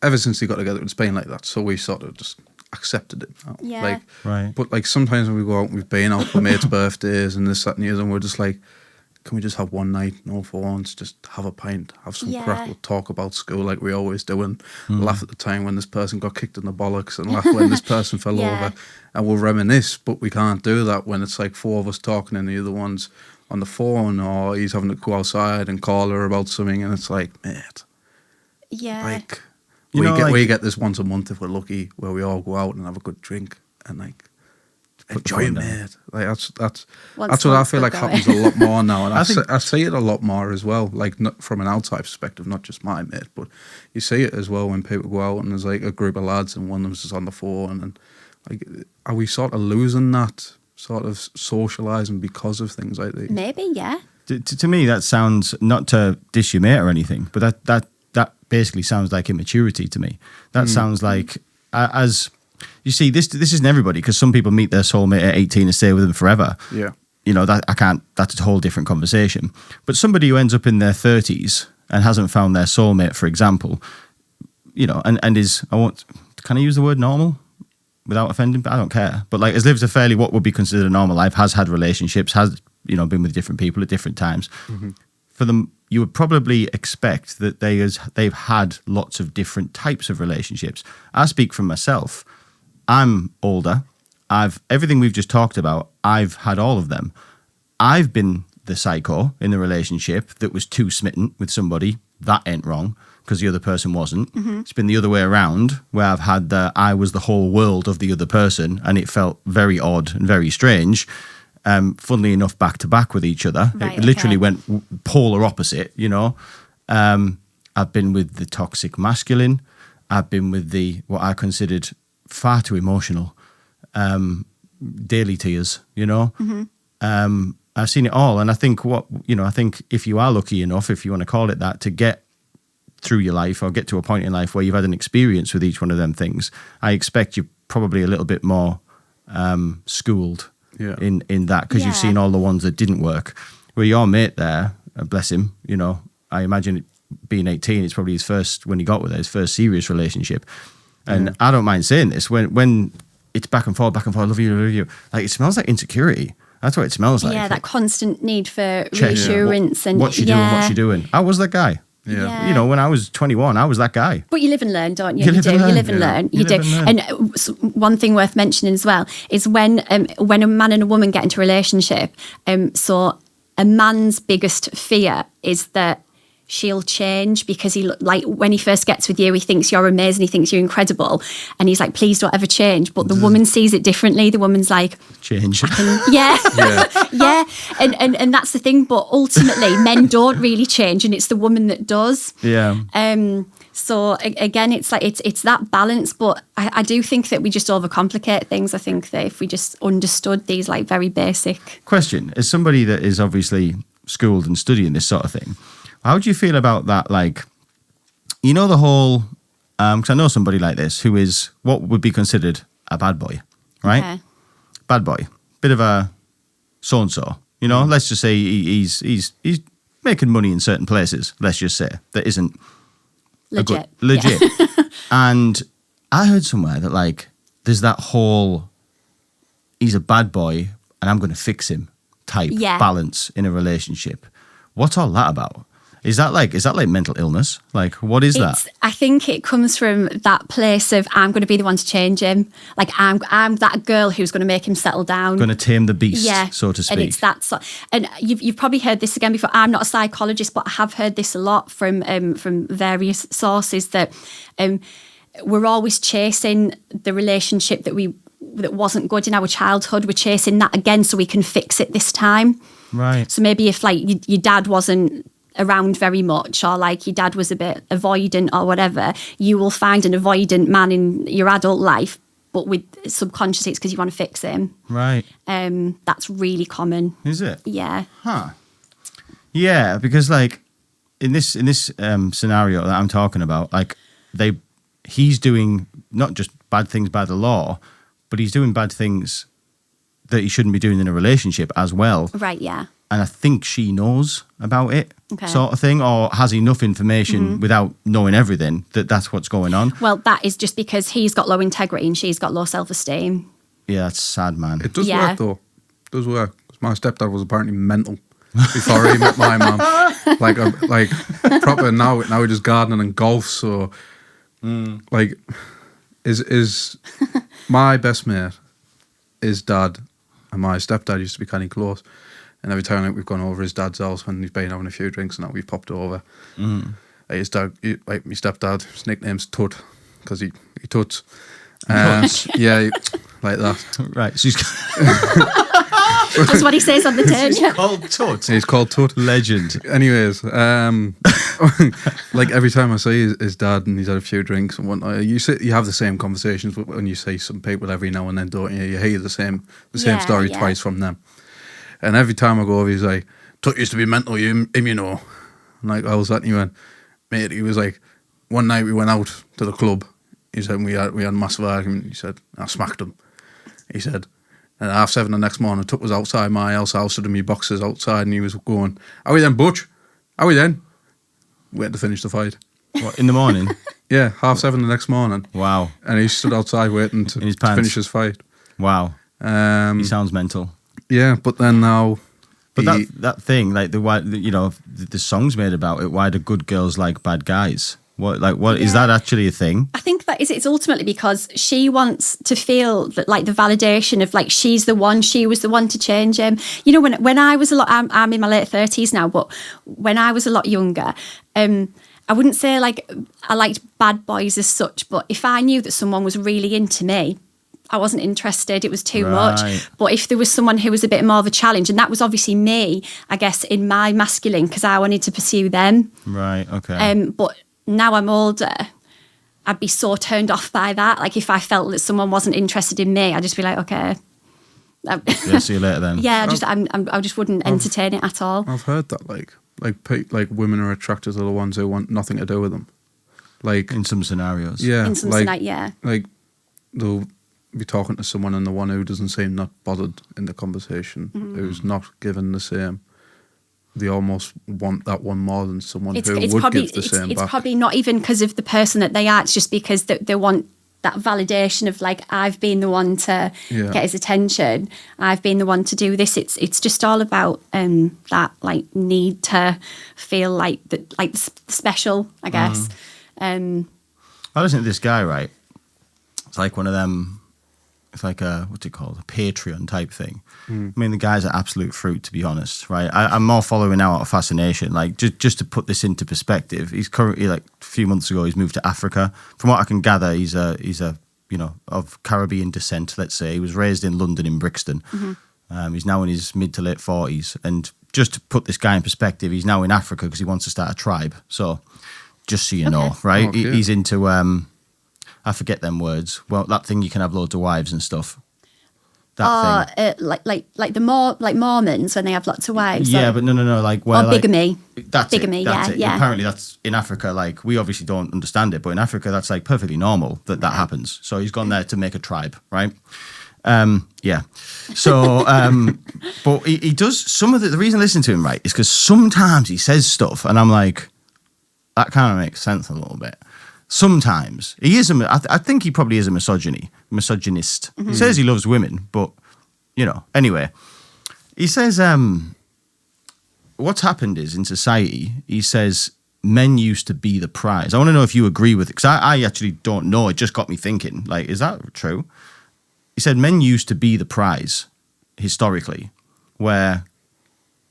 ever since they got together, it's been like that. So we sort of just accepted it now. Yeah. Like, Right. but like sometimes when we go out, we've been out for mates' birthdays and this, that, and the other, and we're just like, can we just have one night, no phones, just have a pint, have some Yeah. crack, we'll talk about school like we always do, and laugh at the time when this person got kicked in the bollocks, and laugh when this person fell Yeah. over, and we'll reminisce. But we can't do that when it's like 4 of us talking and the other one's on the phone, or he's having to go outside and call her about something, and it's like, mate, Yeah. like, You know, we like- get this once a month if we're lucky, where we all go out and have a good drink and like Put the enjoy it, phone down. mate. Like that's Once what I month's feel good like going. happens a lot more now, and I I think- see it a lot more as well. Like, not from an outside perspective, not just my mate, but you see it as well when people go out and there's like a group of lads and one of them's just on the phone, and like, are we sort of losing that sort of socialising because of things like these? Maybe, yeah. To me, that sounds, not to dish your mate or anything, but that basically sounds like immaturity to me. That sounds like, as you see, this isn't everybody, because some people meet their soulmate at 18 and stay with them forever. Yeah. You know, that's a whole different conversation. But somebody who ends up in their 30s and hasn't found their soulmate, for example, you know, and is, can I use the word normal without offending? But I don't care. But like, has lived a fairly, what would be considered a normal life, has had relationships, has, you know, been with different people at different times. For them, you would probably expect that they've had lots of different types of relationships. I speak from myself. I'm older. Everything we've just talked about, I've had all of them. I've been the psycho in the relationship that was too smitten with somebody. That ain't wrong, because the other person wasn't. It's been the other way around, where I've had I was the whole world of the other person, and it felt very odd and very strange. Funnily enough, back to back with each other. Right, It literally okay. went polar opposite, you know. I've been with the toxic masculine. I've been with the, what I considered far too emotional, daily tears, you know. I've seen it all. And I think I think if you are lucky enough, if you want to call it that, to get through your life or get to a point in life where you've had an experience with each one of them things, I expect you're probably a little bit more schooled in that, because you've Yeah. seen all the ones that didn't work. Where your mate there, bless him, you know, I imagine it being 18, it's probably his first, when he got with her, his first serious relationship. And I don't mind saying this, when it's back and forth, love you, like, it smells like insecurity. That's what it smells like. Yeah, that constant need for Check. reassurance. And what's she doing, what's she doing? I was that guy. Yeah. You know, when I was 21, I was that guy. But you live and learn, don't you? You live and learn. You live and Yeah. learn. You You do. live and learn. And one thing worth mentioning as well is when a man and a woman get into a relationship, so a man's biggest fear is that she'll change, because like when he first gets with you, he thinks you're amazing, he thinks you're incredible, and he's like, please don't ever change. But the woman sees it differently. The woman's like, Change. yeah, Yeah. yeah, and that's the thing. But ultimately, men don't really change, and it's the woman that does. Yeah. So again, it's like it's that balance. But I do think that we just overcomplicate things. I think that if we just understood these like very basic. Question: as somebody that is obviously schooled and studying this sort of thing, how do you feel about that? Like, you know, the whole, because I know somebody like this who is what would be considered a bad boy, right? Okay. Bad boy, bit of a so-and-so, You know, let's just say he's making money in certain places. Let's just say that isn't Legit. legit. And I heard somewhere that like there's that whole he's a bad boy and I'm going to fix him type balance in a relationship. What's all that about? Is that like mental illness? Like, what is that? I think it comes from that place of I'm going to be the one to change him. Like I'm that girl who's going to make him settle down. Going to tame the beast, so to speak. And it's that. And you've probably heard this again before. I'm not a psychologist, but I have heard this a lot from various sources that we're always chasing the relationship that wasn't good in our childhood. We're chasing that again so we can fix it this time. Right. So maybe if like your dad wasn't around very much, or like your dad was a bit avoidant or whatever, you will find an avoidant man in your adult life, but with subconsciously it's because you want to fix him. Right. That's really common. Is it? Yeah. Huh. Yeah, because like in this scenario that I'm talking about, like he's doing not just bad things by the law, but he's doing bad things that he shouldn't be doing in a relationship as well. Right, yeah. And I think she knows about it, Okay. sort of thing, or has enough information without knowing everything that's what's going on. Well, that is just because he's got low integrity and she's got low self-esteem. Yeah, that's sad, man. It does work though. It does work. My stepdad was apparently mental before he met my mum. Like proper. Now he just gardening and golf. So like is my best mate, his dad, and my stepdad used to be kind of close. And every time like, we've gone over his dad's house when he's been having a few drinks and that, we've popped over. His dad, like my stepdad, his nickname's Tut because he tuts. Yeah, like that. Right, so That's what he says on the tin. he's called Tut. He's called Tut. Legend. Anyways, like every time I see his dad and he's had a few drinks and whatnot, you have the same conversations when you see some people every now and then, don't you? You hear the same story twice from them. And every time I go over, he's like, Tut used to be mental, him, you know. I'm like, how's that? And he went, mate, he was like, one night we went out to the club. He said, we had a massive argument. He said, I smacked him. He said, and at 7:30 the next morning, Tut was outside my house. I was stood in my boxes outside and he was going, how are we then, Butch? How are we then? We had to finish the fight. What, in the morning? Yeah, 7:30 the next morning. Wow. And he stood outside waiting to finish his fight. Wow. He sounds mental. Yeah, but then now... But that thing, like the song's made about it. Why do good girls like bad guys? What is that actually a thing? I think that it's ultimately because she wants to feel that like the validation of like she was the one to change him. You know, when I was I'm in my late 30s now, but when I was a lot younger, I wouldn't say like I liked bad boys as such, but if I knew that someone was really into me, I wasn't interested. It was too much. But if there was someone who was a bit more of a challenge, and that was obviously me, I guess, in my masculine, because I wanted to pursue them. Right, okay. But now I'm older, I'd be so turned off by that. Like if I felt that someone wasn't interested in me, I'd just be like, okay. Yeah, see you later then. Yeah, I just wouldn't entertain it at all. I've heard that like women are attracted to the ones who want nothing to do with them. Like in some scenarios. Yeah. In some scenarios, yeah. Like they'll be talking to someone and the one who doesn't seem not bothered in the conversation, who's not given the same, they almost want that one more than someone who would give the same back. It's probably not even because of the person that they are, it's just because they want that validation of like, I've been the one to get his attention, I've been the one to do this. It's just all about that like need to feel like special, I guess. I listen to this guy, right? It's like one of them. It's like what's it called? A Patreon type thing. I mean, the guy's an absolute fruit, to be honest, right? I'm more following now out of fascination. Like, just to put this into perspective, he's currently, like, a few months ago, he's moved to Africa. From what I can gather, he's a of Caribbean descent, let's say. He was raised in London, in Brixton. He's now in his mid to late 40s. And just to put this guy in perspective, he's now in Africa because he wants to start a tribe. So, just so you know, right? Okay. He's into... I forget them words. Well, that thing you can have loads of wives and stuff. That thing. Like Mormons when they have lots of wives. Yeah, but no. Like bigamy. That's bigamy. That's it. Yeah. Apparently, that's in Africa. Like we obviously don't understand it, but in Africa, that's like perfectly normal that happens. So he's gone there to make a tribe, right? Yeah. So, but he does some of the reason I listen to him, right, is because sometimes he says stuff and I'm like, that kind of makes sense a little bit. Sometimes he is I think he probably is a misogynist. He says he loves women, but anyway, he says, what's happened is in society, he says, men used to be the prize. I want to know if you agree with it, because I actually don't know. It just got me thinking, like, is that true? He said men used to be the prize historically, where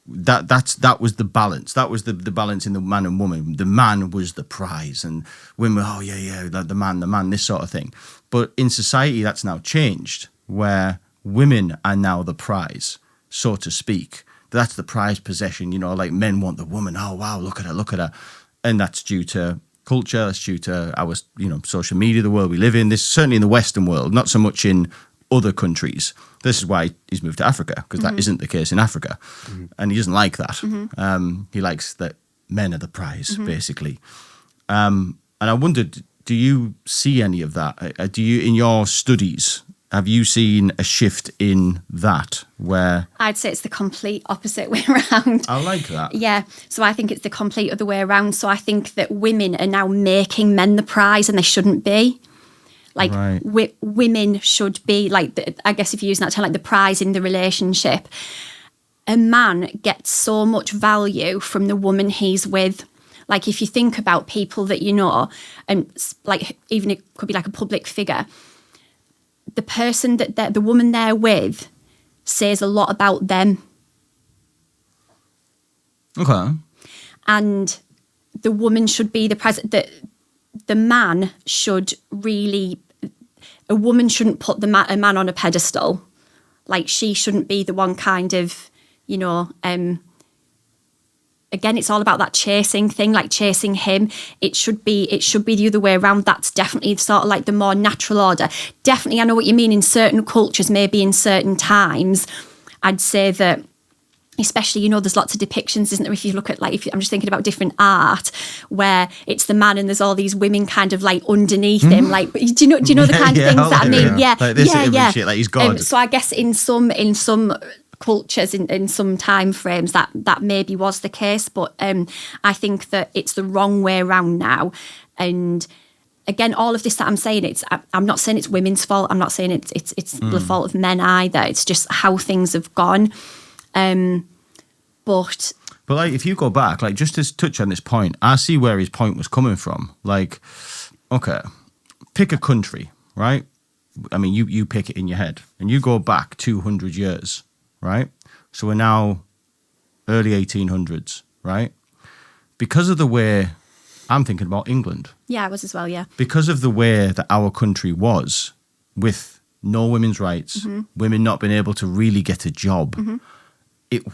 that was the balance. That was the balance in the man and woman. The man was the prize, and women, the man, this sort of thing. But in society, that's now changed, where women are now the prize, so to speak. That's the prized possession, like men want the woman. Oh, wow, look at her. And that's due to culture, that's due to our, social media, the world we live in. This certainly in the Western world, not so much in other countries. This is why he's moved to Africa, because that isn't the case in Africa. And he doesn't like that. He likes that men are the prize, basically. And I wondered, do you see any of that? Do you, in your studies, have you seen a shift in that where... I'd say it's the complete opposite way around. I like that. Yeah. So I think it's the complete other way around. So I think that women are now making men the prize and they shouldn't be. Like, right. Women should be, like, I guess if you're using that term, like the prize in the relationship. A man gets so much value from the woman he's with. Like, if you think about people that you know, and like even it could be like a public figure, the person the woman they're with says a lot about them. Okay. And the woman should be the prize. The man should really... A woman shouldn't put a man on a pedestal. Like, she shouldn't be the one kind of, again, it's all about that chasing thing, like chasing him. It should be the other way around. That's definitely sort of like the more natural order. Definitely, I know what you mean in certain cultures, maybe in certain times. I'd say that, especially, there's lots of depictions, isn't there? If you look at, like, I'm just thinking about different art where it's the man and there's all these women kind of like underneath him. Like, do you know the kind of things that I mean? Yeah, like this shit, like he's God. So I guess in some cultures, in some time frames, that maybe was the case, but I think that it's the wrong way around now. And again, all of this that I'm saying, I'm not saying it's women's fault. I'm not saying it's the fault of men either. It's just how things have gone. But like, if you go back, like, just to touch on this point, I see where his point was coming from. Like, okay, pick a country, right? I mean, you pick it in your head, and you go back 200 years, right? So we're now early 1800s, right? Because of the way, I'm thinking about England. Yeah, I was as well, yeah. Because of the way that our country was, with no women's rights, women not being able to really get a job, it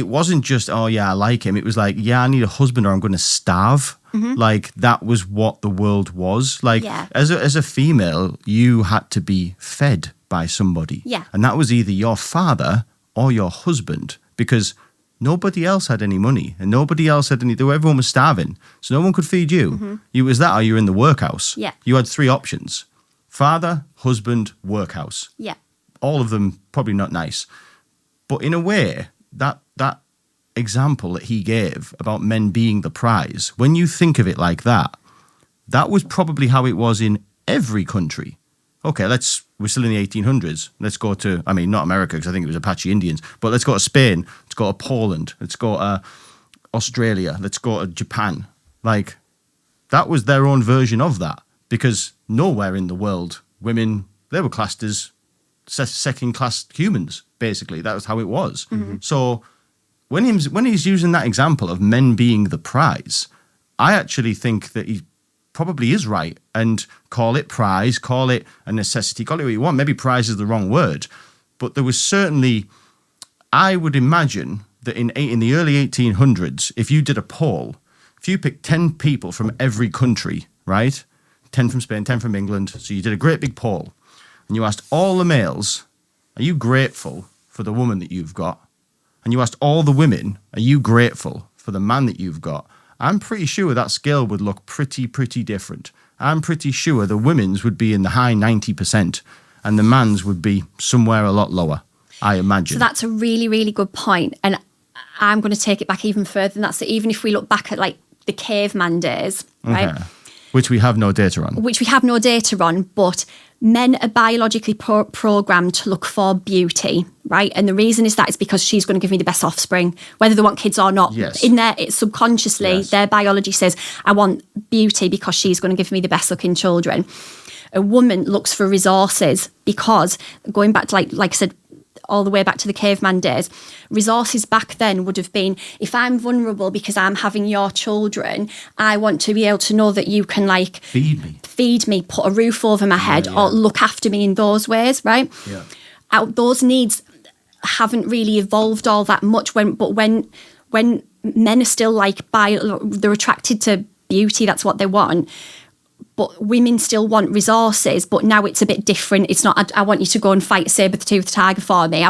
wasn't just, oh yeah, I like him. It was like, yeah, I need a husband or I'm going to starve. Like, that was what the world was. Like, as a female, you had to be fed by somebody. Yeah. And that was either your father or your husband, because nobody else had any money and nobody else had everyone was starving. So no one could feed you. It was that or you're in the workhouse. Yeah. You had three options: father, husband, workhouse. Yeah. All of them probably not nice. But in a way, that example that he gave about men being the prize, when you think of it like that, that was probably how it was in every country. Okay, we're still in the 1800s. Let's go to, I mean, not America, because I think it was Apache Indians, but let's go to Spain, let's go to Poland, let's go to Australia, let's go to Japan. Like, that was their own version of that, because nowhere in the world, women, they were classed as second-class humans, basically. That was how it was. So when he's using that example of men being the prize, I actually think that he probably is right. And call it prize, call it a necessity, call it what you want. Maybe prize is the wrong word. But there was certainly, I would imagine that in the early 1800s, if you did a poll, if you picked 10 people from every country, right? 10 from Spain, 10 from England. So you did a great big poll. And you asked all the males, are you grateful for the woman that you've got? And you asked all the women, are you grateful for the man that you've got? I'm pretty sure that scale would look pretty different. I'm pretty sure the women's would be in the high 90%. and the man's would be somewhere a lot lower, I imagine. So that's a really, really good point. And I'm going to take it back even further than that. So even if we look back at like the caveman days, right? Okay. Which we have no data on. Which we have no data on, but men are biologically programmed to look for beauty, right? And the reason is that is because she's going to give me the best offspring, whether they want kids or not. Yes. In there, it's subconsciously, their biology says, I want beauty because she's going to give me the best looking children. A woman looks for resources because, going back to like I said, all the way back to the caveman days, resources back then would have been, if I'm vulnerable because I'm having your children, I want to be able to know that you can like feed me, put a roof over my head, or look after me in those ways, right? Yeah. Those needs haven't really evolved all that much when men are still like they're attracted to beauty, that's what they want. But women still want resources, but now it's a bit different. It's not, I want you to go and fight a saber-toothed tiger for me. I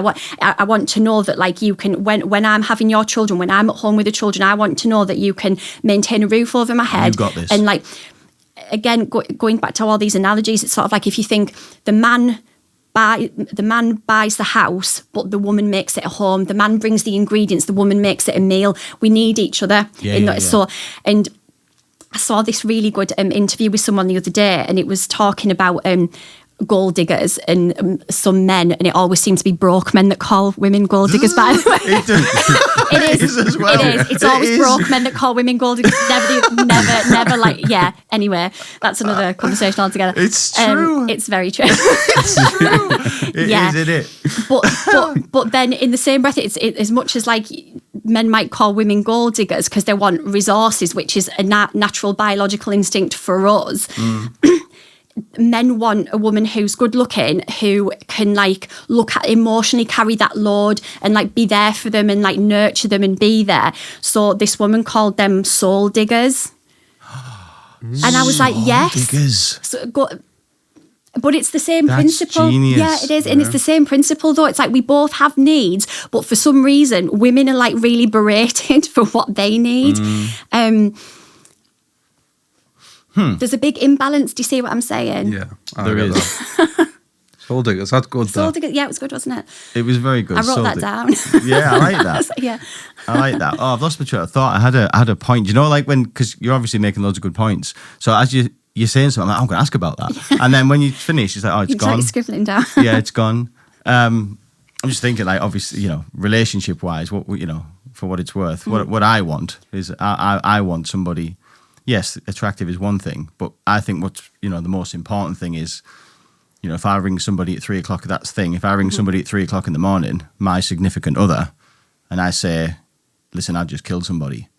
want to know that like you can, when I'm having your children, when I'm at home with the children, I want to know that you can maintain a roof over my head. You've got this. And like, again, going back to all these analogies, it's sort of like if you think the man buys the house, but the woman makes it a home. The man brings the ingredients, the woman makes it a meal. We need each other. So, and I saw this really good interview with someone the other day, and it was talking about gold diggers and some men, and it always seems to be broke men that call women gold diggers, by the way. It is as well. It is. It's always broke men that call women gold diggers. Never like, yeah. Anyway, that's another conversation altogether. It's true. It's very true. It's true. It is, isn't it? But then in the same breath, it's as much as like men might call women gold diggers because they want resources, which is a natural biological instinct for us. Men want a woman who's good looking, who can like look at emotionally carry that load and like be there for them and like nurture them and be there. So this woman called them soul diggers. And I was like, yes. Diggers. But it's the same principle. Genius. Yeah, it is. And it's the same principle though. It's like we both have needs, but for some reason, women are like really berated for what they need. There's a big imbalance. Do you see what I'm saying? Yeah, there is. Soul diggers, that's good. Soul diggers, yeah, it was good, wasn't it? It was very good. I wrote that down. Yeah, I like that. Yeah, I like that. Oh, I've lost my train of thought. I had a point. You know, like because you're obviously making loads of good points. So as you're saying something, I'm going to ask about that. And then when you finish, it's like, oh, it's you're gone. Like scribbling down. Yeah, it's gone. I'm just thinking, like, obviously, you know, relationship wise, what you know, for what it's worth, what I want is I want somebody. Yes, attractive is one thing, but I think what's, you know, the most important thing is, you know, if I ring somebody at 3 o'clock, that's the thing. If I ring somebody at 3 o'clock in the morning, my significant other, and I say, listen, I just killed somebody,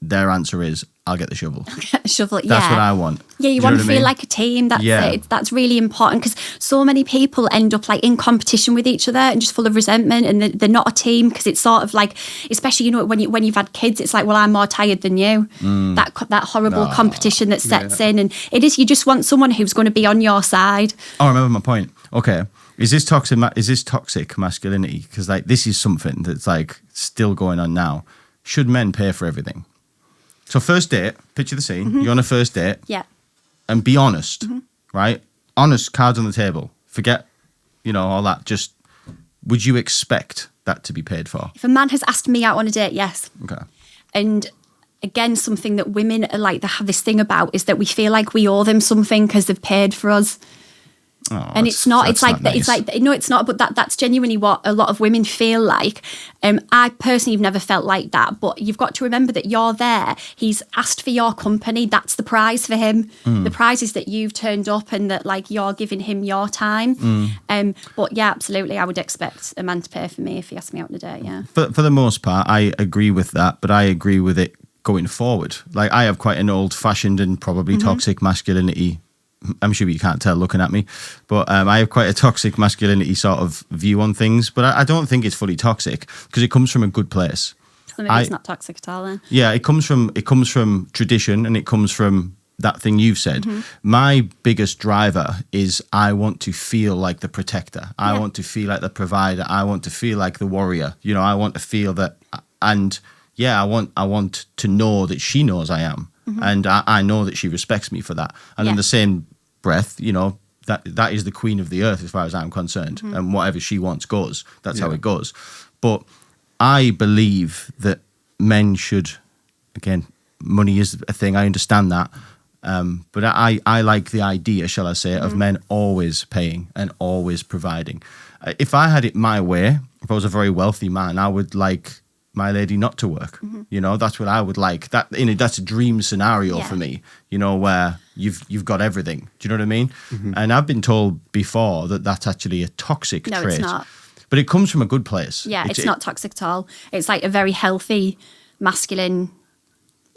their answer is, I'll get the shovel. Shovel, yeah. That's what I want. Yeah, you want to feel like a team. That's it. That's really important because so many people end up like in competition with each other and just full of resentment, and they're not a team because it's sort of like, especially, you know, when you've had kids, it's like, well, I'm more tired than you. That horrible competition that sets in, and it is. You just want someone who's going to be on your side. Oh, I remember my point. Okay, is this toxic masculinity? Because like this is something that's like still going on now. Should men pay for everything? So first date, picture the scene. You're on a first date. Yeah. And be honest, right? Honest, cards on the table. Forget, you know, all that. Just, would you expect that to be paid for? If a man has asked me out on a date, yes. Okay. And again, something that women are like, they have this thing about is that we feel like we owe them something because they've paid for us. Oh, and it's not. It's like nice. it's like no, it's not. But that's genuinely what a lot of women feel like. I personally have never felt like that. But you've got to remember that you're there. He's asked for your company. That's the prize for him. The prize is that you've turned up and that like you're giving him your time. But yeah, absolutely, I would expect a man to pay for me if he asked me out on a date. Yeah. For the most part, I agree with that. But I agree with it going forward. Like I have quite an old-fashioned and probably toxic masculinity. I'm sure you can't tell looking at me, but I have quite a toxic masculinity sort of view on things. But I don't think it's fully toxic because it comes from a good place. So maybe it's not toxic at all then. Yeah, it comes from tradition and it comes from that thing you've said. My biggest driver is I want to feel like the protector. I want to feel like the provider. I want to feel like the warrior. You know, I want to feel that, and yeah, I want to know that she knows I am. And I know that she respects me for that. And in the same breath, you know, that is the queen of the earth as far as I'm concerned, and whatever she wants goes. That's how it goes. But I believe that men should, again, money is a thing. I understand that. But I like the idea, shall I say, of men always paying and always providing. If I had it my way, if I was a very wealthy man, I would like my lady not to work. You know, that's what I would like. That's a dream scenario for me, you know, where you've got everything. Do you know what I mean? And I've been told before that that's actually a toxic trait. No, it's not. But it comes from a good place. Yeah, it's not toxic at all. It's like a very healthy masculine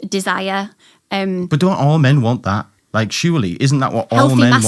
desire. But don't all men want that? Like, surely, isn't that what all men want?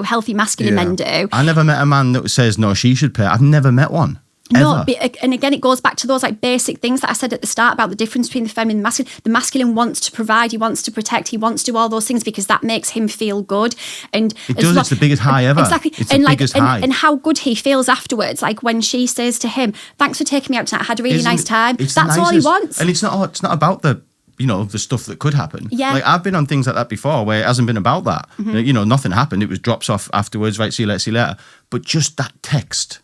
Healthy masculine men do. I never met a man that says, no, she should pay. I've never met one. No, Ever. and again, it goes back to those like basic things that I said at the start about the difference between the feminine and the masculine. The masculine wants to provide, he wants to protect, he wants to do all those things because that makes him feel good. And it does. It's the biggest high ever. Exactly. It's the biggest high. And how good he feels afterwards. Like when she says to him, "Thanks for taking me out tonight. I had a really nice time." That's all he wants. And it's not about the, you know, the stuff that could happen. Yeah. Like, I've been on things like that before where it hasn't been about that. You know, nothing happened. It was drops off afterwards, right, see you later. But just that text,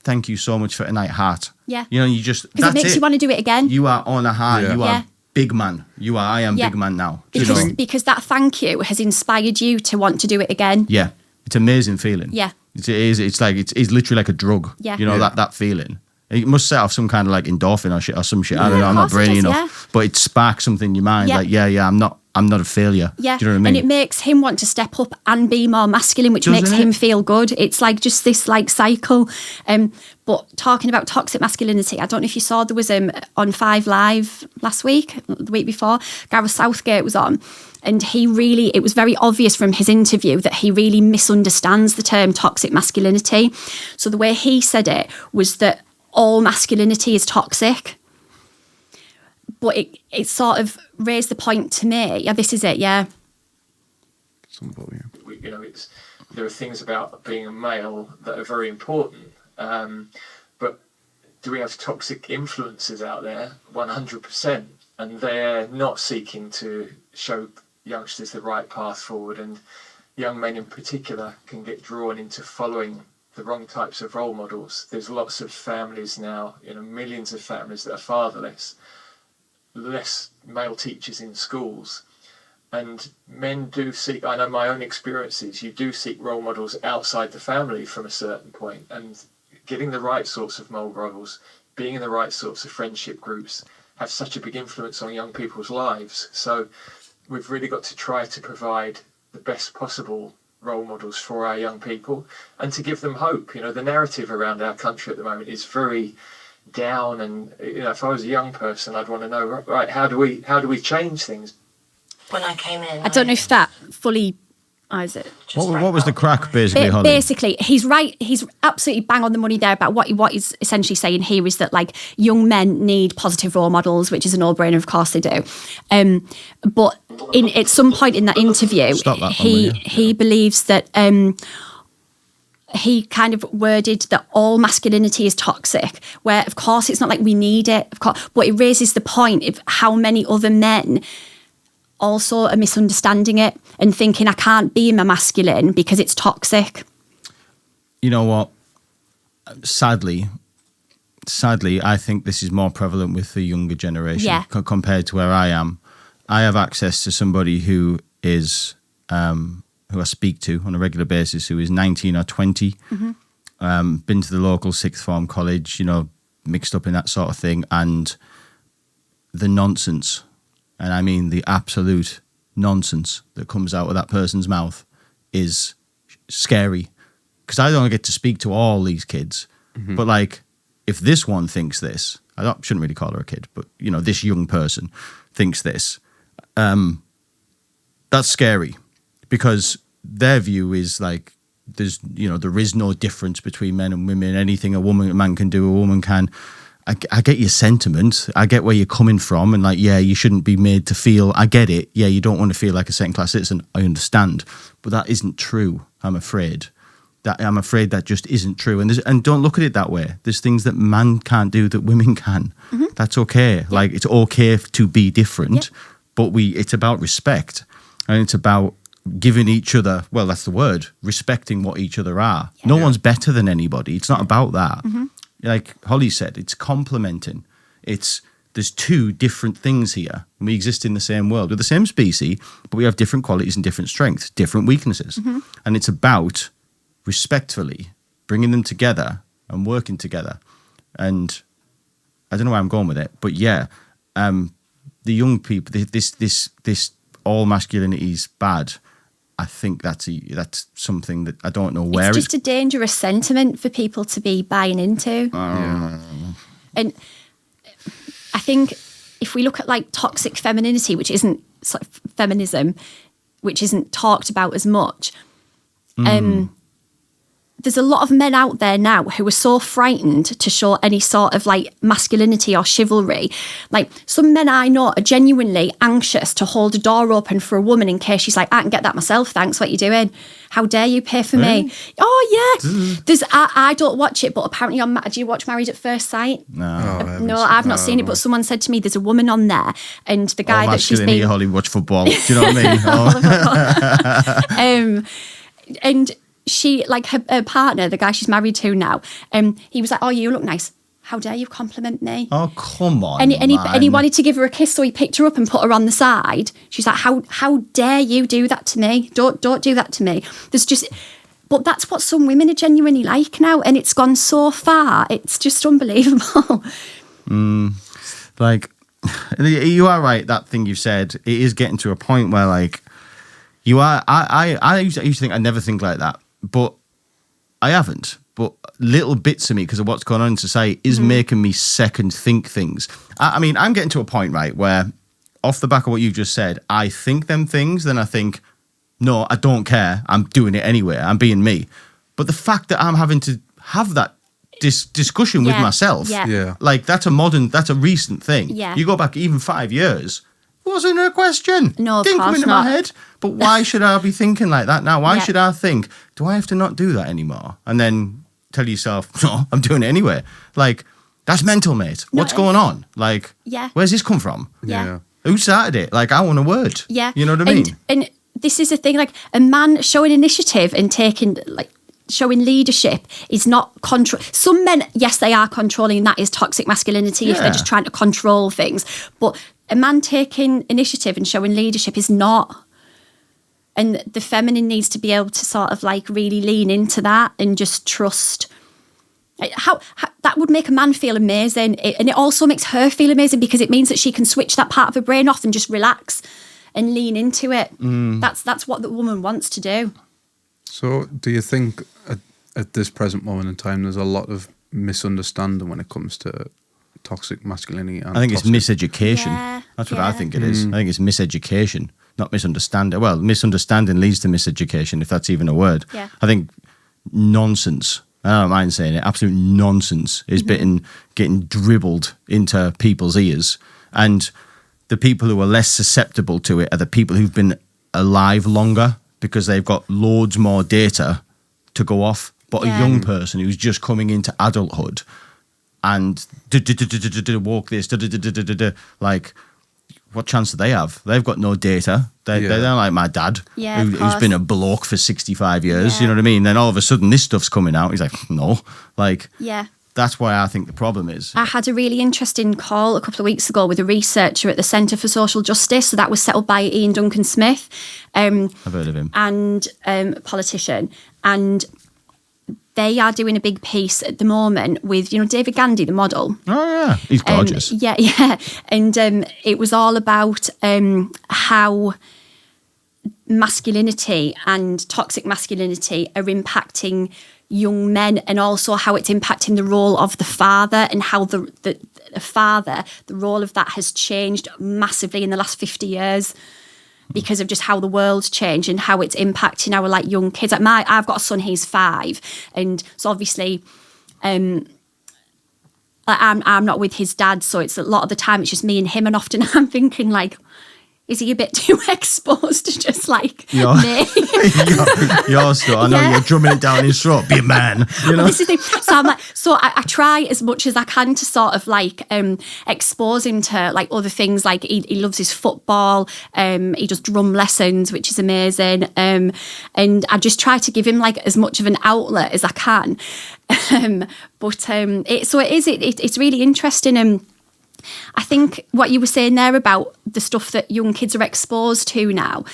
thank you so much for tonight, heart. Yeah. You know, you just, because it makes you want to do it again. You are on a high. Yeah. You are big man. I am big man now. Because that thank you has inspired you to want to do it again. Yeah. It's an amazing feeling. Yeah. It is. It's like, it's literally like a drug. Yeah. You know, that feeling. It must set off some kind of like endorphin or some shit. I don't know. I'm of not course it brainy does, enough. But it sparks something in your mind. Yeah. Like, I'm not a failure. Yeah. Do you know what I mean? And it makes him want to step up and be more masculine, which makes him feel good. It's like just this like cycle. But talking about toxic masculinity, I don't know if you saw there was on 5 Live last week, the week before, Gareth Southgate was on. And it was very obvious from his interview that he really misunderstands the term toxic masculinity. So the way he said it was that all masculinity is toxic. But it sort of raised the point to me. Yeah, this is it, yeah. You know, there are things about being a male that are very important. But do we have toxic influences out there? 100%. And they're not seeking to show youngsters the right path forward. And young men in particular can get drawn into following the wrong types of role models. There's lots of families now, you know, millions of families that are fatherless, less male teachers in schools, and men do seek, I know my own experiences, you do seek role models outside the family from a certain point, and getting the right sorts of role models, being in the right sorts of friendship groups have such a big influence on young people's lives. So we've really got to try to provide the best possible role models for our young people and to give them hope. You know, the narrative around our country at the moment is very down, and you know, if I was a young person, I'd want to know, right, how do we change things? When I came in, I don't know if that fully. Is it? What was the crack, basically, Holly? Basically, he's right. He's absolutely bang on the money there about what he's essentially saying here is that like young men need positive role models, which is a no-brainer. Of course they do. But at some point in that interview, he believes that he kind of worded that all masculinity is toxic, where of course it's not like we need it, of course, but it raises the point of how many other men also are misunderstanding it and thinking I can't be my masculine because it's toxic. You know what? Sadly, I think this is more prevalent with the younger generation compared to where I am. I have access to somebody who is who I speak to on a regular basis, who is 19 or 20, been to the local sixth form college, you know, mixed up in that sort of thing, and the nonsense. And I mean the absolute nonsense that comes out of that person's mouth is scary. Because I don't get to speak to all these kids. But like, if this one thinks this, shouldn't really call her a kid, but you know, this young person thinks this, that's scary. Because their view is like, there is no difference between men and women. Anything a man can do, a woman can. I get your sentiment. I get where you're coming from, and like, yeah, you shouldn't be made to feel. I get it. Yeah, you don't want to feel like a second-class citizen. I understand, but that isn't true. I'm afraid that just isn't true. And don't look at it that way. There's things that man can't do that women can. That's okay. Yeah. Like, it's okay to be different, but it's about respect, and it's about giving each other, well, that's the word, respecting what each other are. No one's better than anybody. It's not about that. Like Holly said, it's complementing. There's two different things here. We exist in the same world. We're the same species, but we have different qualities and different strengths, different weaknesses. And it's about respectfully bringing them together and working together. And I don't know where I'm going with it, but yeah, the young people, this all masculinity is bad. I think that's something that I don't know where it's just a dangerous sentiment for people to be buying into. And I think if we look at like toxic femininity, which isn't sort of feminism, which isn't talked about as much, there's a lot of men out there now who are so frightened to show any sort of like masculinity or chivalry. Like some men I know are genuinely anxious to hold a door open for a woman in case she's like, I can get that myself, thanks, what you doing? How dare you pay for me? Oh yeah. I don't watch it, but apparently do you watch Married at First Sight? No. I've not seen it, but someone said to me there's a woman on there and the guy that she's been... Holly, watch football. Do you know what I mean? And she, like her partner, the guy she's married to now, he was like, oh, you look nice. How dare you compliment me? Oh, come on, and he wanted to give her a kiss, so he picked her up and put her on the side. She's like, how dare you do that to me? Don't do that to me. But that's what some women are genuinely like now, and it's gone so far. It's just unbelievable. Like, you are right, that thing you said, it is getting to a point where, like, you are, I used to think I'd never think like that, but I haven't. But little bits of me, because of what's going on in society, is making me second think things. I mean, I'm getting to a point, right, where off the back of what you just said, I think them things, then I think, no, I don't care. I'm doing it anyway. I'm being me. But the fact that I'm having to have that discussion with myself, like that's a recent thing. Yeah. You go back even 5 years, wasn't a question. No, of didn't come course into not. my head. But why should I be thinking like that now? Why should I think, do I have to not do that anymore? And then tell yourself, no, I'm doing it anyway. Like, that's mental, mate. No, What's going on? Like, Yeah. where's this come from? Yeah. Who started it? Like, I want a word. Yeah. You know what I mean? And this is the thing, like a man showing initiative and showing leadership is not control. Some men, yes, they are controlling, and that is toxic masculinity if they're just trying to control things. But a man taking initiative and showing leadership is not. And the feminine needs to be able to sort of like really lean into that and just trust. How that would make a man feel amazing, and it also makes her feel amazing because it means that she can switch that part of her brain off and just relax and lean into it. That's what the woman wants to do. So do you think at this present moment in time there's a lot of misunderstanding when it comes to toxic masculinity? And I think it's miseducation. Yeah, That's what I think it is. I think it's miseducation, not misunderstanding. Well, misunderstanding leads to miseducation, if that's even a word. Yeah. I think nonsense, I don't mind saying it, absolute nonsense is getting dribbled into people's ears. And the people who are less susceptible to it are the people who've been alive longer because they've got loads more data to go off. But a young person who's just coming into adulthood and walk this, like, what chance do they have? They've got no data. They're like my dad, who's been a bloke for 65 years. You know what I mean? Then all of a sudden this stuff's coming out. He's like, no. Like, that's why I think the problem is. I had a really interesting call a couple of weeks ago with a researcher at the Centre for Social Justice. So that was set up by Ian Duncan Smith. I've heard of him. And a politician. And they are doing a big piece at the moment with, David Gandhi, the model. Oh, yeah. He's gorgeous. Yeah. And it was all about how masculinity and toxic masculinity are impacting young men, and also how it's impacting the role of the father, and how the father, the role of that has changed massively in the last 50 years. Because of just how the world's changed and how it's impacting our young kids. Like I've got a son, he's 5, and so obviously, I'm not with his dad, so it's a lot of the time it's just me and him, and often I'm thinking like, Is he a bit too exposed to just like Your- me? Your stuff. I know Yeah. you're drumming it down his throat. Be a man. You know. This is the thing. So I'm like, I try as much as I can to sort of like expose him to like other things. Like he loves his football. He does drum lessons, which is amazing. And I just try to give him like as much of an outlet as I can. It's really interesting. I think what you were saying there about the stuff that young kids are exposed to now,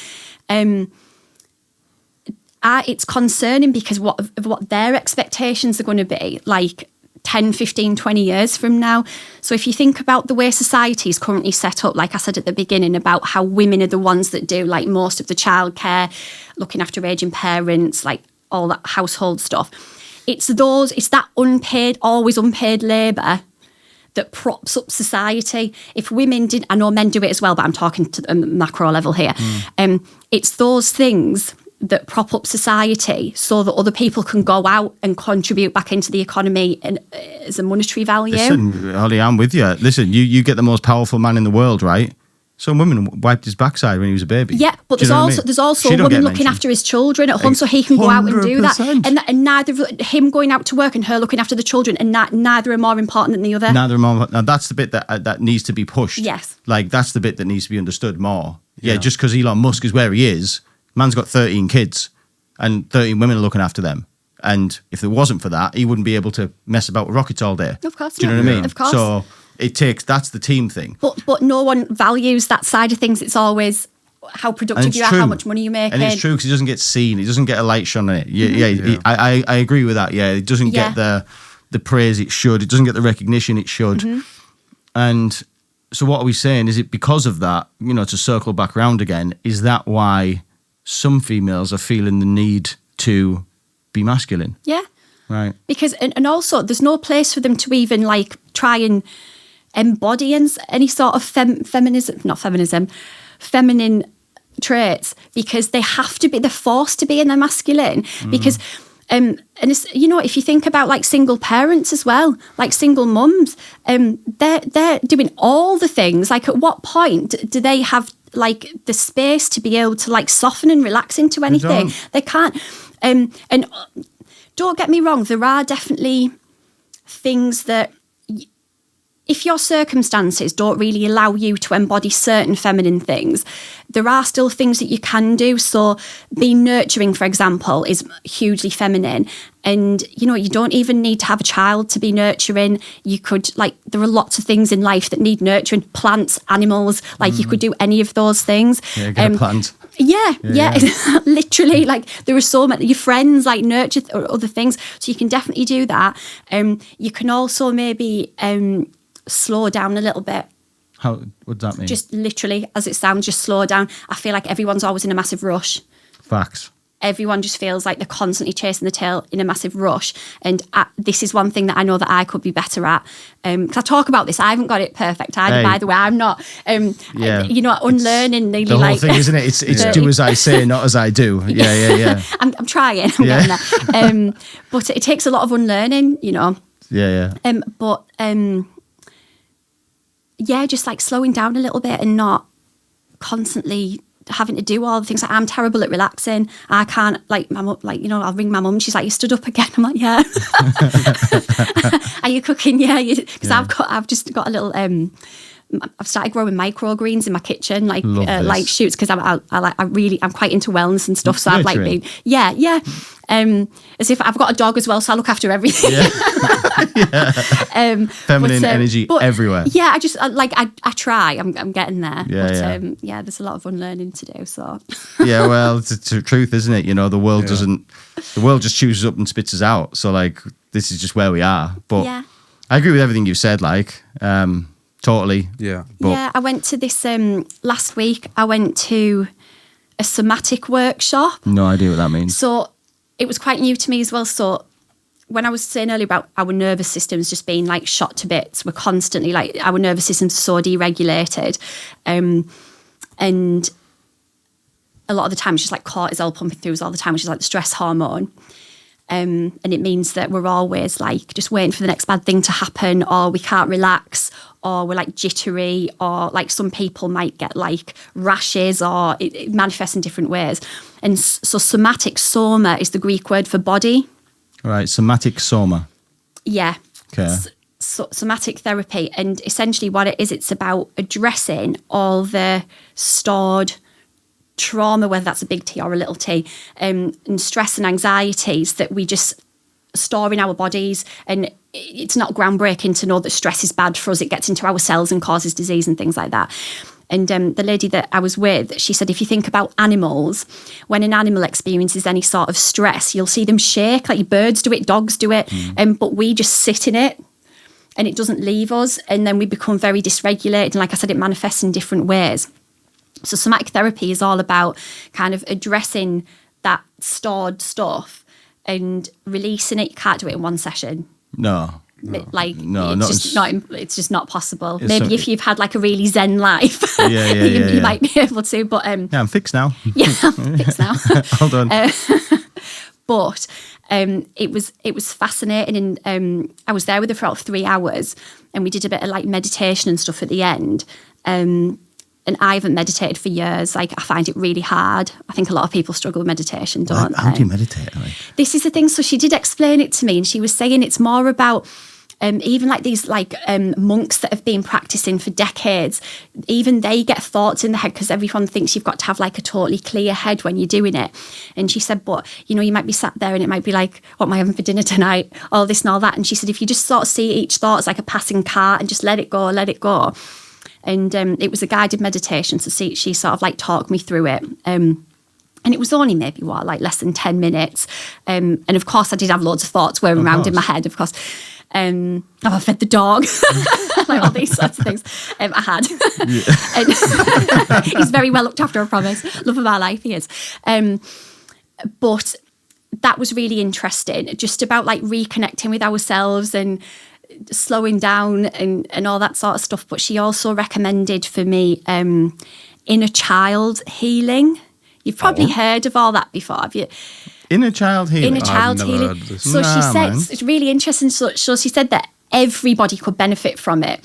it's concerning because of what their expectations are going to be like 10, 15, 20 years from now. So if you think about the way society is currently set up, like I said at the beginning, about how women are the ones that do like most of the childcare, looking after aging parents, like all that household stuff. It's that always unpaid labour that props up society. If women did, I know men do it as well, but I'm talking to a macro level here. It's those things that prop up society so that other people can go out and contribute back into the economy and as a monetary value. Listen, Holly, I'm with you. Listen, you get the most powerful man in the world, right? Some women wiped his backside when he was a baby. Yeah, but Do you know what I mean? there's also She a don't woman get looking mentioned. after his children at home, so he can go out and do that. 100%. And neither of him going out to work and her looking after the children, and neither are more important than the other. Neither more. Now that's the bit that needs to be pushed. Yes. Like that's the bit that needs to be understood more. Yeah, Yeah. just because Elon Musk is where he is, man's got 13 kids, and 13 women are looking after them. And if it wasn't for that, he wouldn't be able to mess about with rockets all day. Of course Do you know not. what I mean? Of course. So that's the team thing. But no one values that side of things. It's always how And productive it's you are, true. how much money you make. And it's true because he doesn't get seen. He doesn't get a light shone on it. I agree with that. Yeah, it doesn't get the praise it should. It doesn't get the recognition it should. And so what are we saying? Is it because of that, to circle back around again, is that why some females are feeling the need to be masculine? Yeah. Right. Because, and also, there's no place for them to even like try and embody any sort of feminine traits, because they have to be, they're forced to be in their masculine. Because, and it's, if you think about like single parents as well, like single mums, they're doing all the things. Like, at what point do they have like the space to be able to like soften and relax into anything? They can't. And don't get me wrong, there are definitely things that, if your circumstances don't really allow you to embody certain feminine things, there are still things that you can do. So being nurturing, for example, is hugely feminine. And, you don't even need to have a child to be nurturing. You could, there are lots of things in life that need nurturing. Plants, animals, you could do any of those things. Yeah, get a plant. Yeah. Literally, there are so many, your friends nurture other things. So you can definitely do that. You can also maybe slow down a little bit. What does that mean? Just literally, as it sounds, just slow down. I feel like everyone's always in a massive rush. Facts. Everyone just feels like they're constantly chasing the tail in a massive rush. And this is one thing that I know that I could be better at. Because I talk about this, I haven't got it perfect either, by the way. I'm not, unlearning. The whole thing, isn't it? It's do as I say, not as I do. Yeah. I'm trying. I'm getting there. But it takes a lot of unlearning, Yeah. Just slowing down a little bit and not constantly having to do all the things. I'm terrible at relaxing. I can't, I'll ring my mum. She's like, "You stood up again?" I'm like, "Yeah." "Are you cooking?" "Yeah." Because I've just got a little. I've started growing microgreens in my kitchen, light shoots, because I'm quite into wellness and stuff. So I've been, as if I've got a dog as well, so I look after everything. Feminine energy everywhere. Yeah, I try. I'm getting there. Yeah. There's a lot of unlearning to do. So yeah, well, it's the truth, isn't it? The world doesn't. The world just chews us up and spits us out. So this is just where we are. But I agree with everything you said. Totally. Yeah. But I went to this last week. I went to a somatic workshop. No idea what that means. So it was quite new to me as well. So when I was saying earlier about our nervous systems just being shot to bits, we're constantly our nervous system's so deregulated, and a lot of the time it's just cortisol pumping through us all the time, which is the stress hormone. And it means that we're always like just waiting for the next bad thing to happen, or we can't relax, or we're like jittery, or like some people might get like rashes, or it manifests in different ways. And so somatic, soma is the Greek word for body. Right, somatic soma. Yeah. Okay. Somatic therapy. And essentially what it is, it's about addressing all the stored trauma, whether that's a big T or a little t, and stress and anxieties that we just store in our bodies. And it's not groundbreaking to know that stress is bad for us. It gets into our cells and causes disease and things like that. And the lady that I was with, she said, if you think about animals, when an animal experiences any sort of stress, you'll see them shake, like birds do it, dogs do it, but we just sit in it and it doesn't leave us. And then we become very dysregulated. And like I said, it manifests in different ways. So somatic therapy is all about kind of addressing that stored stuff and releasing it. You can't do it in one session. No. It's just not possible. Maybe if you've had like a really zen life, you might be able to. But I'm fixed now. Yeah, I'm fixed now. Hold on. But it was fascinating, and I was there with her for about 3 hours, and we did a bit of like meditation and stuff at the end. And I haven't meditated for years. Like, I find it really hard. I think a lot of people struggle with meditation, don't they? How do you meditate? This is the thing. So she did explain it to me, and she was saying it's more about even like these like monks that have been practicing for decades. Even they get thoughts in the head because everyone thinks you've got to have like a totally clear head when you're doing it. And she said, but you might be sat there and it might be like, what am I having for dinner tonight? All this and all that. And she said, if you just sort of see each thought as like a passing car and just let it go. And it was a guided meditation, so she sort of like talked me through it. And it was only maybe less than 10 minutes. And of course I did have loads of thoughts whirling around in my head, of course. I fed the dog, like all these sorts of things. I had. And he's very well looked after, I promise. Love of our life, he is. But that was really interesting, just about like reconnecting with ourselves and slowing down and all that sort of stuff. But she also recommended for me inner child healing. You've probably heard of all that before, have you? Inner child healing? Inner child healing. So she said, it's really interesting. So she said that everybody could benefit from it.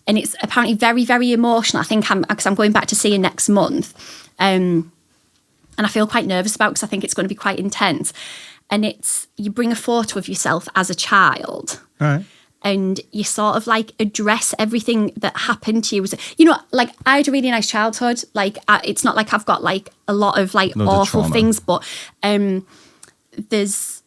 And it's apparently very, very emotional. I think because I'm going back to see her next month. And I feel quite nervous about it because I think it's going to be quite intense. And it's, you bring a photo of yourself as a child. All right. And you sort of like address everything that happened to you. Like I had a really nice childhood. Like it's not like I've got like a lot of like awful things, but there's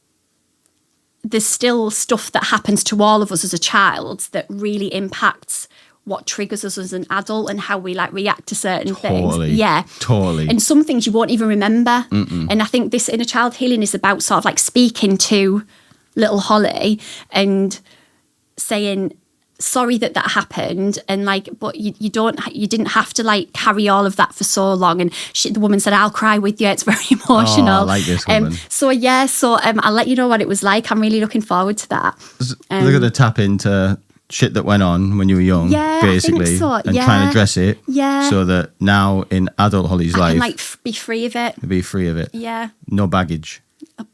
still stuff that happens to all of us as a child that really impacts what triggers us as an adult and how we like react to certain things. Yeah. Totally. And some things you won't even remember. And I think this inner child healing is about sort of like speaking to little Holly and saying sorry that happened, and like, but you didn't have to like carry all of that for so long. And the woman said, I'll cry with you, it's very emotional. I like this woman. I'll let you know what it was like. I'm really looking forward to that. They're going to tap into shit that went on when you were young, basically, I think so. And try and address it, so that now in adult Holly's life, can, like be free of it. Be free of it. Yeah. No baggage.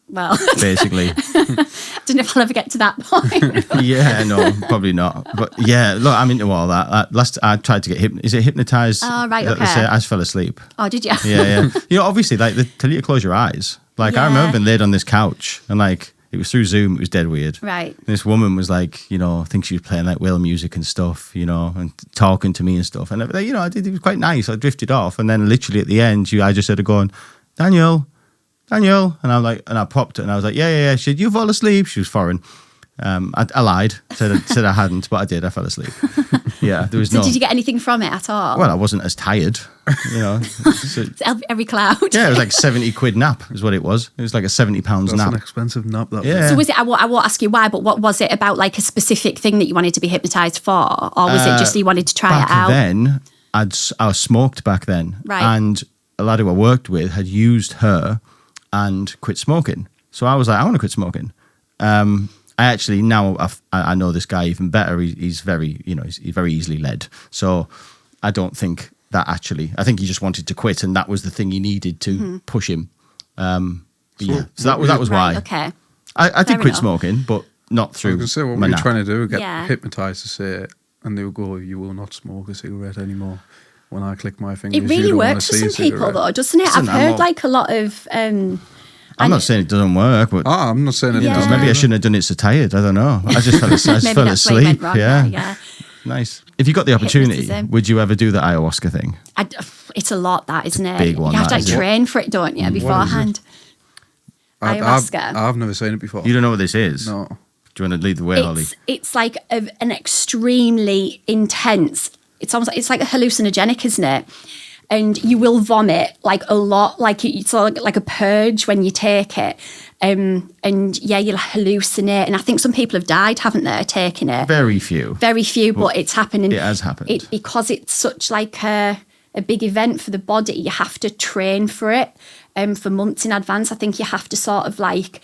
Well, basically. I don't know if I'll ever get to that point. Yeah, no, probably not. But yeah, look, I'm into all that. Last I tried to get is it hypnotized? Oh, right, okay. I just fell asleep. Oh, did you? Yeah. Obviously, like, tell you to close your eyes. Like, I remember being laid on this couch and like, it was through Zoom. It was dead weird. Right. And this woman was like, I think she was playing like whale music and stuff, and talking to me and stuff. And I did. It was quite nice. I drifted off, and then literally at the end, I just started going, Daniel, and I'm like, and I popped it, and I was like, yeah. She said, you fall asleep. She was foreign. I lied, said I hadn't, but I did. I fell asleep. Yeah, there was so did you get anything from it at all? Well, I wasn't as tired, So, it's every cloud. Yeah, it was like 70 quid nap is what it was. It was like a 70 pounds nap. That's an expensive nap. That yeah. Was. So was it? I won't ask you why, but what was it about? Like a specific thing that you wanted to be hypnotised for, or was it just you wanted to try it out? Back then, I was smoked back then, right? And a lad who I worked with had used her and quit smoking. So I was like, I want to quit smoking. I actually now I know this guy even better. He's very he's very easily led. So I don't think that actually. I think he just wanted to quit, and that was the thing he needed to push him. So that was why. Okay. I did Fair quit enough. smoking, but not I was through going to say, what my were you nap. trying to do? Get Yeah. hypnotised to say it, and they would go, "You will not smoke a cigarette anymore." When I click my fingers, It really you don't wanna works for see a some people, cigarette. though, doesn't it? Listen, I've I'm heard all- like a lot of. I'm and- not saying it doesn't work, but I'm not saying it Yeah. doesn't. maybe I shouldn't have done it so tired. I don't know. I just fell, Maybe fell that's what you asleep. went wrong Yeah. there, yeah. Nice. If you got the opportunity, Hypnotism. would you ever do the ayahuasca thing? It's a lot, that, isn't it? big one, You have to that, like isn't it? train for it, don't you, beforehand? Ayahuasca. I've never seen it before. You don't know what this is? No. Do you want to lead the way, Holly? It's like an extremely intense. It's almost it's like a hallucinogenic, isn't it? And you will vomit like a lot, like it's like a purge when you take it. And yeah, you'll hallucinate. And I think some people have died, haven't they, taking it? Very few. Very few, but it's happening. It has happened. Because it's such like a big event for the body. You have to train for it for months in advance. I think you have to sort of like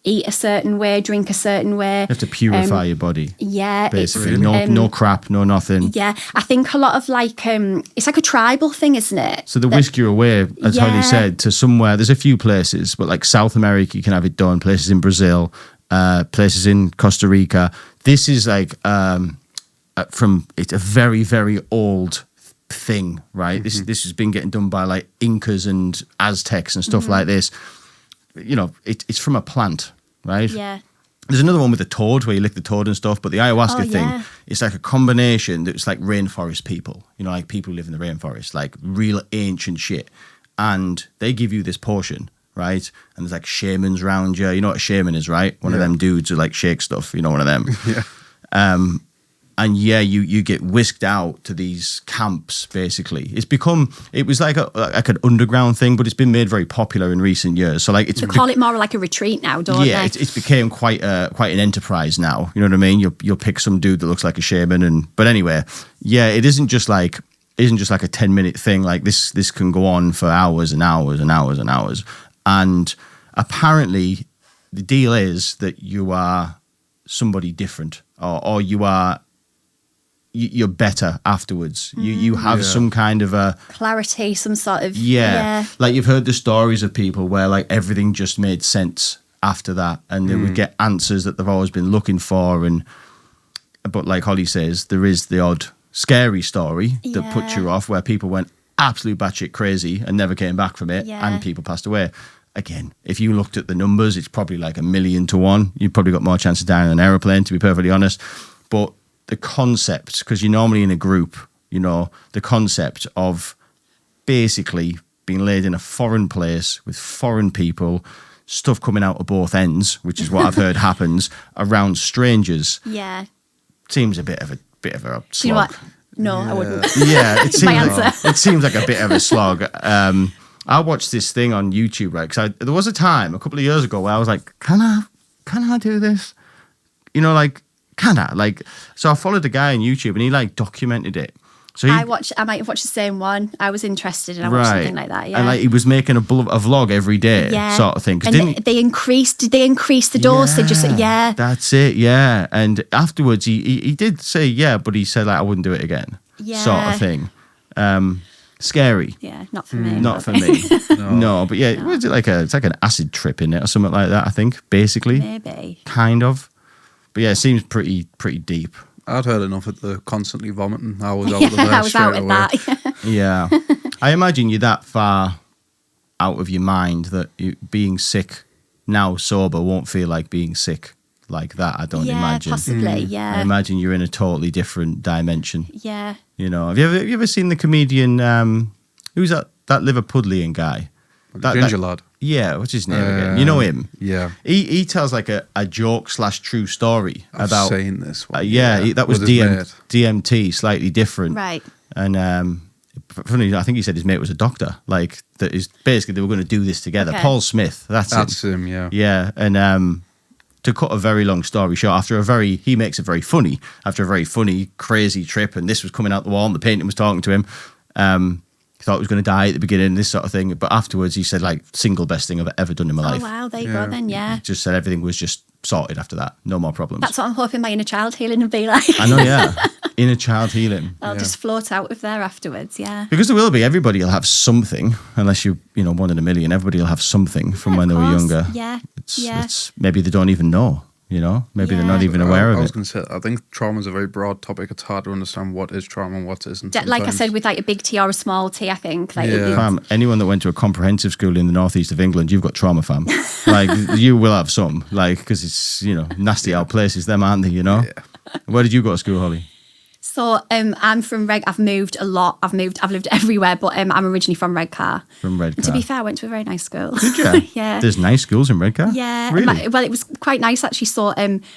eat a certain way, drink a certain way. You have to purify your body. Yeah, Basically, it's, no crap, no nothing. yeah, I think a lot of like it's like a tribal thing, isn't it? So they whisk you away, as Holly Yeah. said, to somewhere. There's a few places, but like South America, you can have it done. Places in Brazil, places in Costa Rica. This is like it's a very, very old thing, right? This has been getting done by like Incas and Aztecs and stuff like this. You know, it's from a plant, right? Yeah. There's another one with the toad where you lick the toad and stuff, but the ayahuasca Oh, thing, yeah. it's like a combination that's like rainforest people, you know, like people who live in the rainforest, like real ancient shit. And they give you this portion, right? And there's like shamans around you. You know what a shaman is, right? One of them dudes who like shake stuff, you know, one of them. Yeah. And yeah, you get whisked out to these camps. Basically, it was like an underground thing, but it's been made very popular in recent years. So like They call it more like a retreat now, don't yeah, they? it's became quite an enterprise now. You know what I mean? You'll pick some dude that looks like a shaman, but anyway, yeah, it isn't just like a 10-minute thing. Like this can go on for hours and hours and hours and hours. And apparently, the deal is that you are somebody different, or you're better afterwards. You have some kind of a Clarity, some sort of like you've heard the stories of people where like everything just made sense after that, and they would get answers that they've always been looking for. But like Holly says, there is the odd scary story that puts you off, where people went absolute batshit crazy and never came back from it, Yeah. and people passed away. Again, if you looked at the numbers, it's probably like 1,000,000 to 1. You've probably got more chance of dying on an aeroplane, to be perfectly honest. But the concept, because you're normally in a group, you know, the concept of basically being laid in a foreign place with foreign people, stuff coming out of both ends, which is what I've heard happens around strangers, yeah. seems a bit of a slog. Do you know what? No, I wouldn't. Yeah, it My seems answer. it seems like a bit of a slog. I watched this thing on YouTube, right? Because there was a time a couple of years ago where I was like, can I do this? You know, like, can I? Like, so I followed the guy on YouTube and he like documented it. So I might have watched the same one. I was interested and I watched something like that. Yeah. And like he was making a vlog every day, sort of thing. 'Cause And they increased. Did they increase the dosage? Yeah. That's it. Yeah. And afterwards, he did say but he said like I wouldn't do it again. Yeah. Sort of thing. Scary. Yeah, not for me. Not for me. No, but yeah, what is it like it's like an acid trip in it or something like that, I think, basically. Maybe. Kind of. But yeah, it seems pretty deep. I'd heard enough of the constantly vomiting. I was out of there I was straight out away. with that. Yeah. I imagine you're that far out of your mind that being sick now sober won't feel like being sick like that, I don't Yeah, imagine. possibly. I Yeah. imagine you're in a totally different dimension. Yeah. You know, have you ever seen the comedian, who's that Liverpudlian guy? The ginger lad. Yeah, what's his name again? You know him? Yeah. He tells like a joke / true story I've about seen this one. that was with his mate. DMT, slightly different. Right. And funny, I think he said his mate was a doctor. Like that is basically they were going to do this together. Okay. Paul Smith, that's him, yeah. yeah. And to cut a very long story short, he makes it very funny. After a very funny, crazy trip, and this was coming out the wall, and the painting was talking to him. He thought he was going to die at the beginning, this sort of thing. But afterwards, he said, like, single best thing I've ever done in my Oh, life. wow. There you go then, yeah. Just said everything was just sorted after that. No more problems. That's what I'm hoping my inner child healing will be like. I know, yeah. Inner child healing. I'll just float out of there afterwards, yeah. Because there will be. Everybody will have something, unless you know, 1 in a million. Everybody will have something from Yeah, when they of were course. younger. Yeah, It's maybe they don't even know, you know? Maybe they're Yeah. not even aware I of was it. going to say, I think trauma is a very broad topic. It's hard to understand what is trauma and what isn't. Like I sometimes. said, with like a big T or a small T, I think. Like, Yeah. Fam, anyone that went to a comprehensive school in the northeast of England, you've got trauma, fam. Like, you will have some, like, because it's, you know, nasty old places, them, aren't they, you know? Yeah. Where did you go to school, Holly? So I'm from I've moved a lot. I've lived everywhere, but I'm originally from Redcar. From Redcar. And to be fair, I went to a very nice school. Did you? Yeah. There's nice schools in Redcar? Yeah. Really? Well, it was quite nice actually. So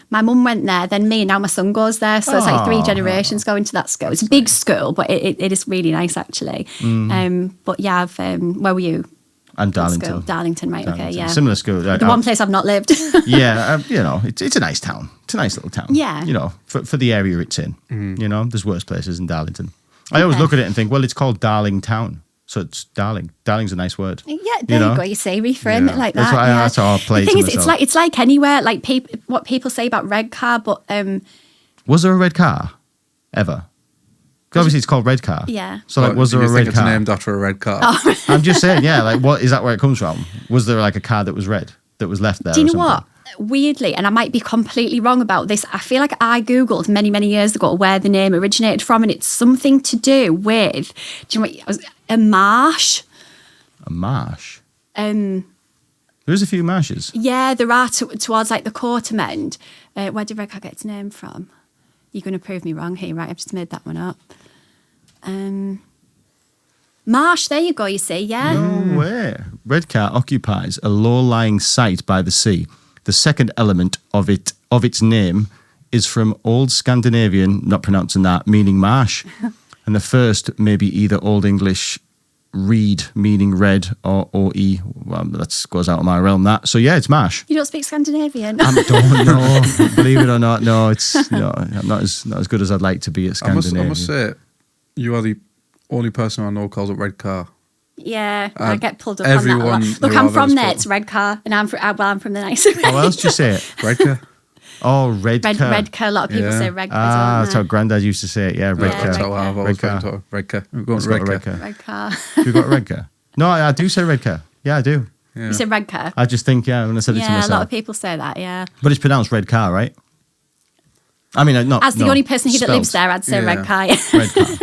my mum went there, then me, and now my son goes there. So it's like 3 generations going to that school. It's a big school, but it is really nice actually. But yeah, where were you? And What Darlington. school? Darlington, right? Darlington. Okay, yeah. Similar school. The one place I've not lived. Yeah, you know, it's a nice town. It's a nice little town. Yeah. You know, for the area it's in. You know, there's worse places in Darlington. I always look at it and think, well, it's called Darling Town. So it's Darling. Darling's a nice word. Yeah, there you go. You say reframe it like that. That's how I play The it thing to is, myself. it's like anywhere. Like what people say about Redcar, but Was there a red car ever? 'Cause obviously it's called Redcar. Yeah. So like, was Do there you a think red it's car? named after a red car? I'm just saying, yeah. Like, what is that? Where it comes from? Was there like a car that was red that was left there? do you or know something? what? Weirdly, and I might be completely wrong about this, I feel like I googled many years ago where the name originated from, and it's something to do with, do you know what? A marsh. A marsh. There's a few marshes. Yeah, there are towards like the Quartermend. Where did Redcar get its name from? You're going to prove me wrong here, right? I've just made that one up. Marsh, there you go, you see, yeah. No way. Redcar occupies a low-lying site by the sea. The second element of its name is from Old Scandinavian, not pronouncing that, meaning marsh. And the first may be either Old English reed, meaning red, or O-E. Well, that goes out of my realm, that. So yeah, it's marsh. You don't speak Scandinavian? I don't know. Believe it or not, no, I'm not as good as I'd like to be at I Scandinavian. must say, you are the only person I know who calls it red car. Yeah, I get pulled up everyone on that a lot. Look, who I'm I've from ever there, spoken- it's Redcar, and I'm from the nice How else do you say it? Red car? Oh, Redcar. Redcar. A lot of people Yeah. say Redcar. That's how don't Granddad used to say it. Yeah, Redcar. That's how I've always Red been car. taught. Red car. We're going It's to got a red red car. car. they? Redcar. Have you got a red car? No, I do say red car. Yeah, I do. Yeah. You said Redcar? I just think, yeah, when I said it to Yeah, a myself. lot of people say that, yeah. But it's pronounced red car, right? I mean, not. As the no, only person here that lives spelled there, I'd say Yeah. Redcar. Yeah. Red car.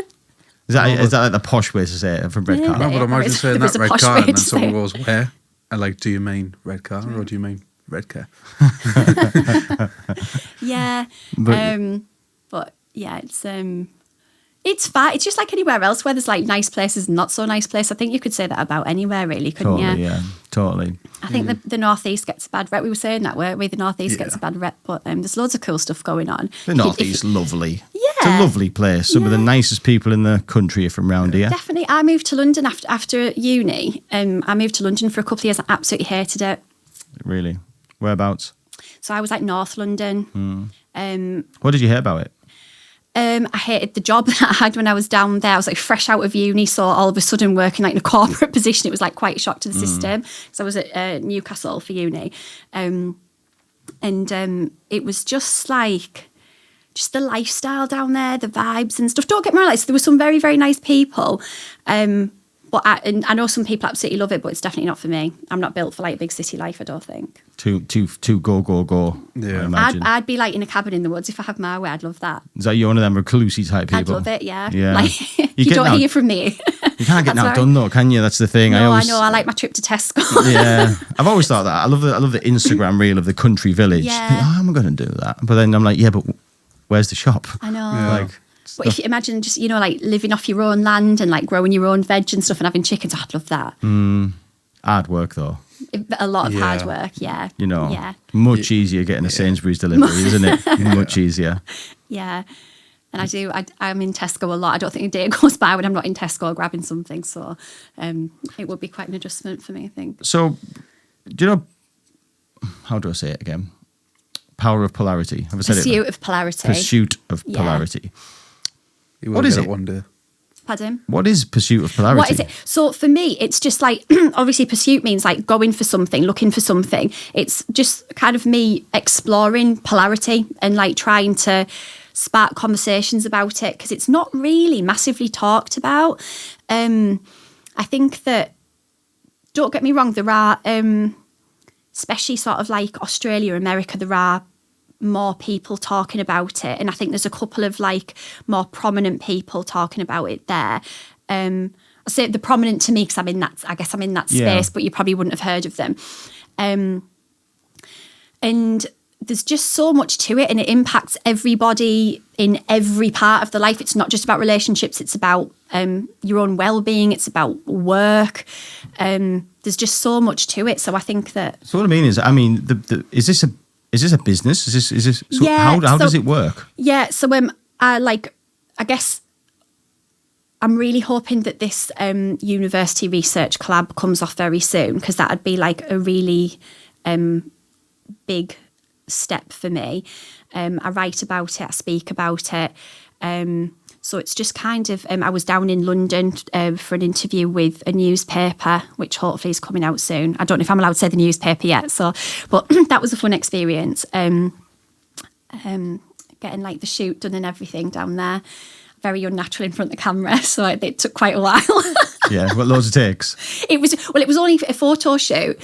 Is that like the posh way to say it from red Yeah, car? No, but imagine If saying it's that a red posh car way and then to someone say it. goes, where? And like, do you mean red car or do you mean red car? Yeah. But- But yeah, it's fine. It's just like anywhere else where there's like nice places and not so nice places. I think you could say that about anywhere, really, couldn't Totally, you? yeah, totally. I think the northeast gets a bad rep. We were saying that, weren't we? The northeast gets a Yeah. bad rep, but there's loads of cool stuff going on. The northeast, lovely. Yeah. It's a lovely place. Some of the nicest people in the country are from round here. Definitely. I moved to London after uni. I moved to London for a couple of years. I absolutely hated it. Really. Whereabouts? So I was like North London. What did you hate about it? I hated the job that I had when I was down there. I was like fresh out of uni, so all of a sudden working like in a corporate position, it was like quite a shock to the system. So I was at Newcastle for uni, and it was just like the lifestyle down there, the vibes and stuff. Don't get me wrong, like, so there were some very, very nice people. But I know some people absolutely love it, but it's definitely not for me. I'm not built for like big city life, I don't think. Too go. Yeah. I imagine. I'd be like in a cabin in the woods if I had my way. I'd love that. Is that you one of them reclusey type people? I'd love it, yeah. Yeah. Like, You you get don't now- hear from me. You can't get That's that right. done though, can you? That's the thing. No, I always, know. I like my trip to Tesco. Yeah, I've always thought that. I love the Instagram reel of the country village. Yeah. Think, I'm going to do that, but then I'm like, yeah, but where's the shop? I know. Yeah. Like, But if you imagine just, like living off your own land and like growing your own veg and stuff and having chickens, I'd love that. hard work though. A lot of Yeah. hard work, yeah. You know, Yeah, much easier getting a Sainsbury's delivery, isn't it? Much easier. yeah. And I'm in Tesco a lot. I don't think a day goes by when I'm not in Tesco grabbing something. So it would be quite an adjustment for me, I think. So, do you know, how do I say it again? Power of polarity. Have I said it? Pursuit of polarity. Pursuit of Yeah. polarity. You will What is get it? one day. Pardon? What is Pursuit of Polarity? What is it? So for me, it's just like, obviously pursuit means like going for something, looking for something. It's just kind of me exploring polarity and like trying to spark conversations about it, because it's not really massively talked about. I think that, don't get me wrong, there are, especially sort of like Australia, America, there are more people talking about it, and I think there's a couple of like more prominent people talking about it there. I say the prominent to me because I'm in that space, but you probably wouldn't have heard of them. And there's just so much to it, and it impacts everybody in every part of the life. It's not just about relationships, it's about your own well-being, it's about work. There's just so much to it. So I think that. So what I mean is, is this a business? Is this? So yeah. How does it work? Yeah. So I guess I'm really hoping that this university research collab comes off very soon, because that would be like a really big step for me. I write about it, I speak about it. So it's just kind of, I was down in London for an interview with a newspaper, which hopefully is coming out soon. I don't know if I'm allowed to say the newspaper yet, but that was a fun experience. Getting like the shoot done and everything down there. Very unnatural in front of the camera, so it took quite a while. Yeah, what loads of takes? It was only a photo shoot.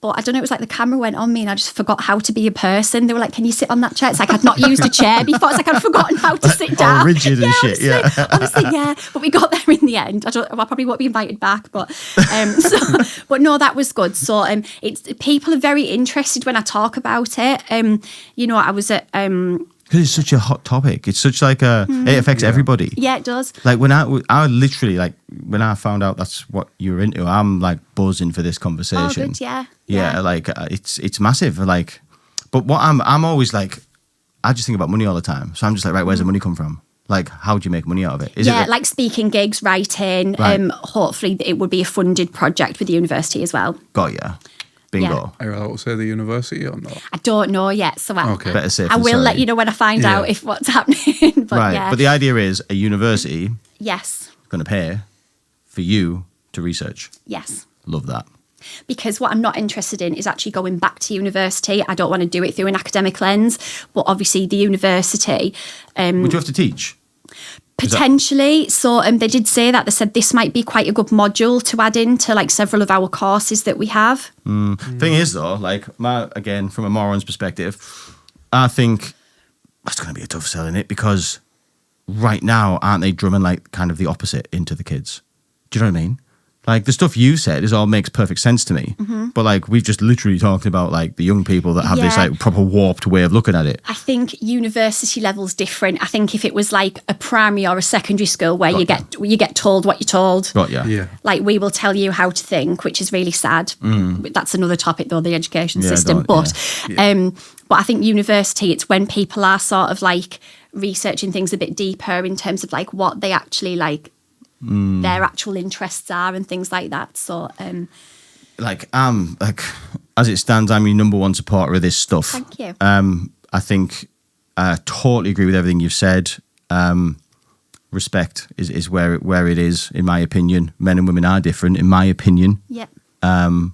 But I don't know, it was like the camera went on me and I just forgot how to be a person. They were like, can you sit on that chair? It's like I'd not used a chair before. It's like I'd forgotten how to sit down. All rigid and shit, honestly, yeah. But we got there in the end. I probably won't be invited back, but but no, that was good. So it's people are very interested when I talk about it. I was at because it's such a hot topic. It's such like it affects everybody. Yeah, it does. Like when I literally, like when I found out that's what you were into, I'm like buzzing for this conversation. Oh, good, yeah. Yeah, like it's massive. Like, but what I'm always like, I just think about money all the time. So I'm just like, right, where's the money come from? Like, how do you make money out of it? Is it like speaking gigs, writing. Right. Hopefully it would be a funded project with the university as well. Got ya. Bingo. Yeah. Are you allowed to say the university or not? I don't know yet, so Better safe I than will sorry. let you know when I find out if what's happening. But right, yeah. but the idea is a university Yes. going to pay for you to research. Yes. Love that. Because what I'm not interested in is actually going back to university. I don't want to do it through an academic lens, but obviously the university. Would you have to teach? Potentially. So they did say that. They said this might be quite a good module to add into like several of our courses that we have. Thing is though, like again, from a moron's perspective, I think that's going to be a tough sell in it, because right now, aren't they drumming like kind of the opposite into the kids? Do you know what I mean? Like the stuff you said all makes perfect sense to me. Mm-hmm. But like we've just literally talked about like the young people that have this like proper warped way of looking at it. I think university level's different. I think if it was like a primary or a secondary school where you get told what you're told. Got ya. Yeah. Like we will tell you how to think, which is really sad. That's another topic though, the education system. But I think university, it's when people are sort of like researching things a bit deeper in terms of like what they actually like their actual interests are and things like that. So like as it stands, I'm your number one supporter of this stuff. Thank you. I think I totally agree with everything you've said. Respect is where it is, in my opinion. Men and women are different, in my opinion. Yeah. Well,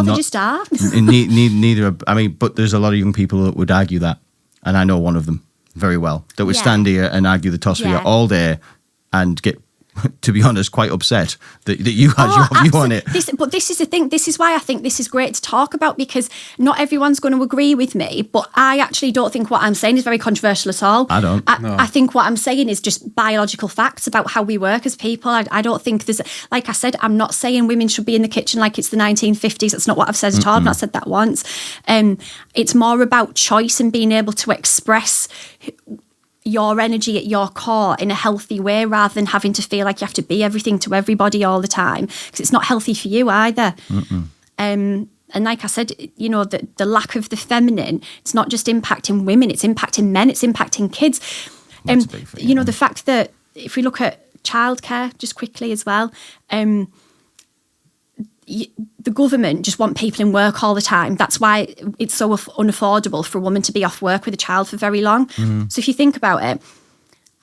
they just are. Neither. I mean, but there's a lot of young people that would argue that, and I know one of them very well, that would stand here and argue the toss for you all day and get, to be honest, quite upset that you had your view on it. But this is the thing. This is why I think this is great to talk about, because not everyone's going to agree with me, but I actually don't think what I'm saying is very controversial at all. I don't. I think what I'm saying is just biological facts about how we work as people. I don't think there's, like I said, I'm not saying women should be in the kitchen like it's the 1950s. That's not what I've said at all. I've not said that once. It's more about choice and being able to express your energy at your core in a healthy way, rather than having to feel like you have to be everything to everybody all the time, because it's not healthy for you either. And like I said, you know, the lack of the feminine, it's not just impacting women, it's impacting men, it's impacting kids. That's a big thing, you know, the fact that if we look at childcare just quickly as well, the government just want people in work all the time. That's why it's so unaffordable for a woman to be off work with a child for very long. So if you think about it,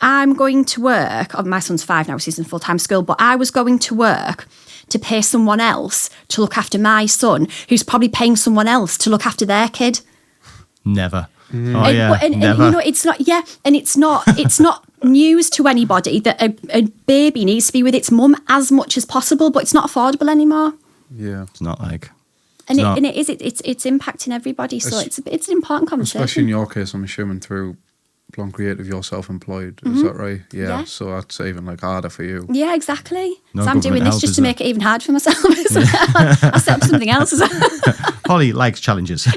I'm going to work, my son's 5 now, so he's in full-time school, but I was going to work to pay someone else to look after my son, who's probably paying someone else to look after their kid. Never. Oh, And, yeah, and never. you know, it's not, and it's not news to anybody that a baby needs to be with its mum as much as possible, but it's not affordable anymore. Yeah. It's not like... And not. it's impacting everybody, so it's an important conversation. Especially in your case, I'm assuming through Blonde Creative, you're self-employed. Is that right? Yeah. So that's even like harder for you. Yeah, exactly. No so I'm doing government this help, just is to there? make it even hard for myself. I'll set up something else as well. Holly likes challenges.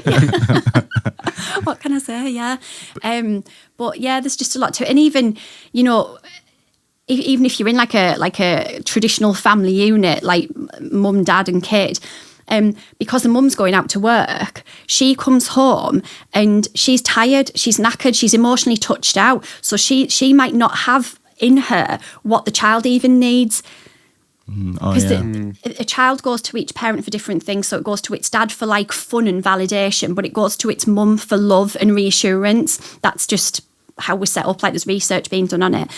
What can I say? Yeah. But yeah, there's just a lot to it. And even, you know, even if you're in like a traditional family unit, like mum, dad and kid, because the mum's going out to work, she comes home and she's tired, she's knackered, she's emotionally touched out. So she might not have in her what the child even needs. Oh, Because yeah. a child goes to each parent for different things. So it goes to its dad for like fun and validation, but it goes to its mum for love and reassurance. That's just how we're set up. Like there's research being done on it.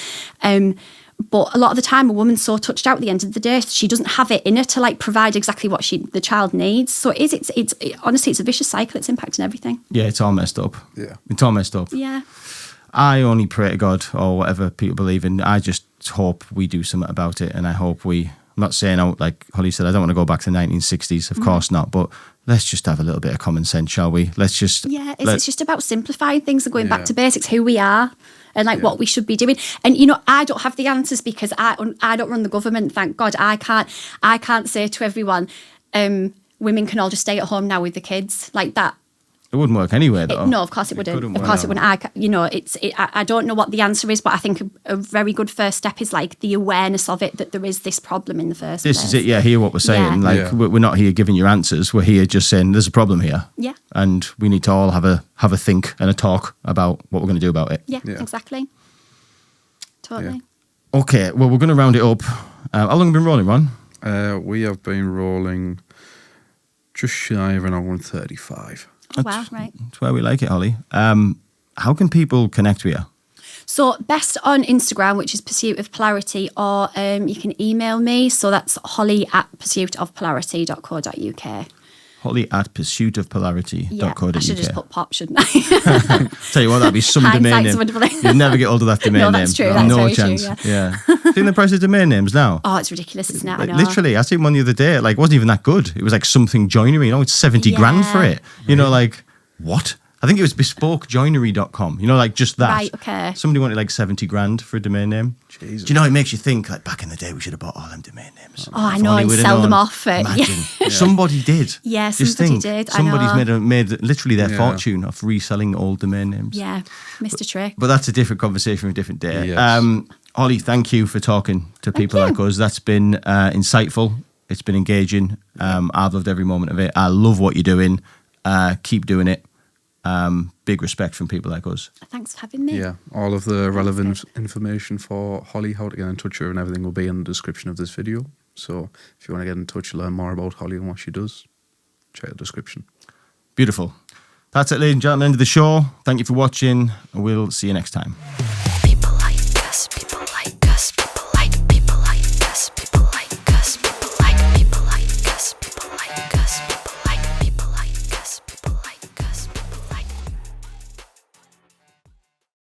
But a lot of the time, a woman's so touched out at the end of the day, she doesn't have it in her to like provide exactly what the child needs. So honestly, it's a vicious cycle. It's impacting everything. Yeah, it's all messed up. Yeah. It's all messed up. Yeah. I only pray to God or whatever people believe in. I just hope we do something about it. And I hope I'm not saying, like Holly said, I don't want to go back to the 1960s. Of course not. But let's just have a little bit of common sense, shall we? Let's just... Yeah, it's just about simplifying things and going back Yeah. to basics, who we are and like what we should be doing. And, you know, I don't have the answers because I don't run the government, thank God. I can't say to everyone, women can all just stay at home now with the kids like that. It wouldn't work anyway, though. No, of course it wouldn't. couldn't Of course work. it wouldn't. I don't know what the answer is, but I think a very good first step is like the awareness of it, that there is this problem in the first place. This is it, yeah, hear what we're saying. Yeah. Like, Yeah. we're not here giving you answers. We're here just saying there's a problem here. Yeah. And we need to all have a think and a talk about what we're going to do about it. Yeah, Yeah. exactly. Totally. Okay, well, we're going to round it up. How long have you been rolling, Ron? We have been rolling just shy of an hour and 35. Oh, wow, right. That's where we like it, Holly. How can people connect with you? So best on Instagram, which is Pursuit of Polarity, or you can email me. So that's holly@pursuitofpolarity.co.uk. Holly at pursuitofpolarity.co.uk. Yeah, I should just put pop, shouldn't I? Tell you what, that'd be some domain Hindsight's name. wonderful. You'd never get hold of that domain No, name. that's true, that's no very true, chance. Yeah. Seeing the price of domain names now. Oh, it's ridiculous, isn't it? I Like, know. literally, I seen one the other day. Like, it wasn't even that good. It was like something joinery. You know, it's 70 grand for Yeah. it. You know, like, what? I think it was bespokejoinery.com. You know, like just that. Right, okay. Somebody wanted like 70 grand for a domain name. Jesus. Do you know, it makes you think, like, back in the day, we should have bought all them domain names. Oh, I If know, only and we'd have sell them known. off. Imagine. Yeah. Somebody did. Yeah, Just somebody think, did, I Somebody's know. made literally their Yeah. fortune off reselling old domain names. Yeah, Mr. Trick. But that's a different conversation for a different day. Yes. Holly, thank you for talking to people you. like us. That's been insightful. It's been engaging. I've loved every moment of it. I love what you're doing. Keep doing it. Big respect from people like us. Thanks for having me. Yeah, all of the relevant information for Holly, how to get in touch with her and everything will be in the description of this video. So if you want to get in touch, learn more about Holly and what she does, check the description. Beautiful. That's it, ladies and gentlemen. End of the show. Thank you for watching. We'll see you next time.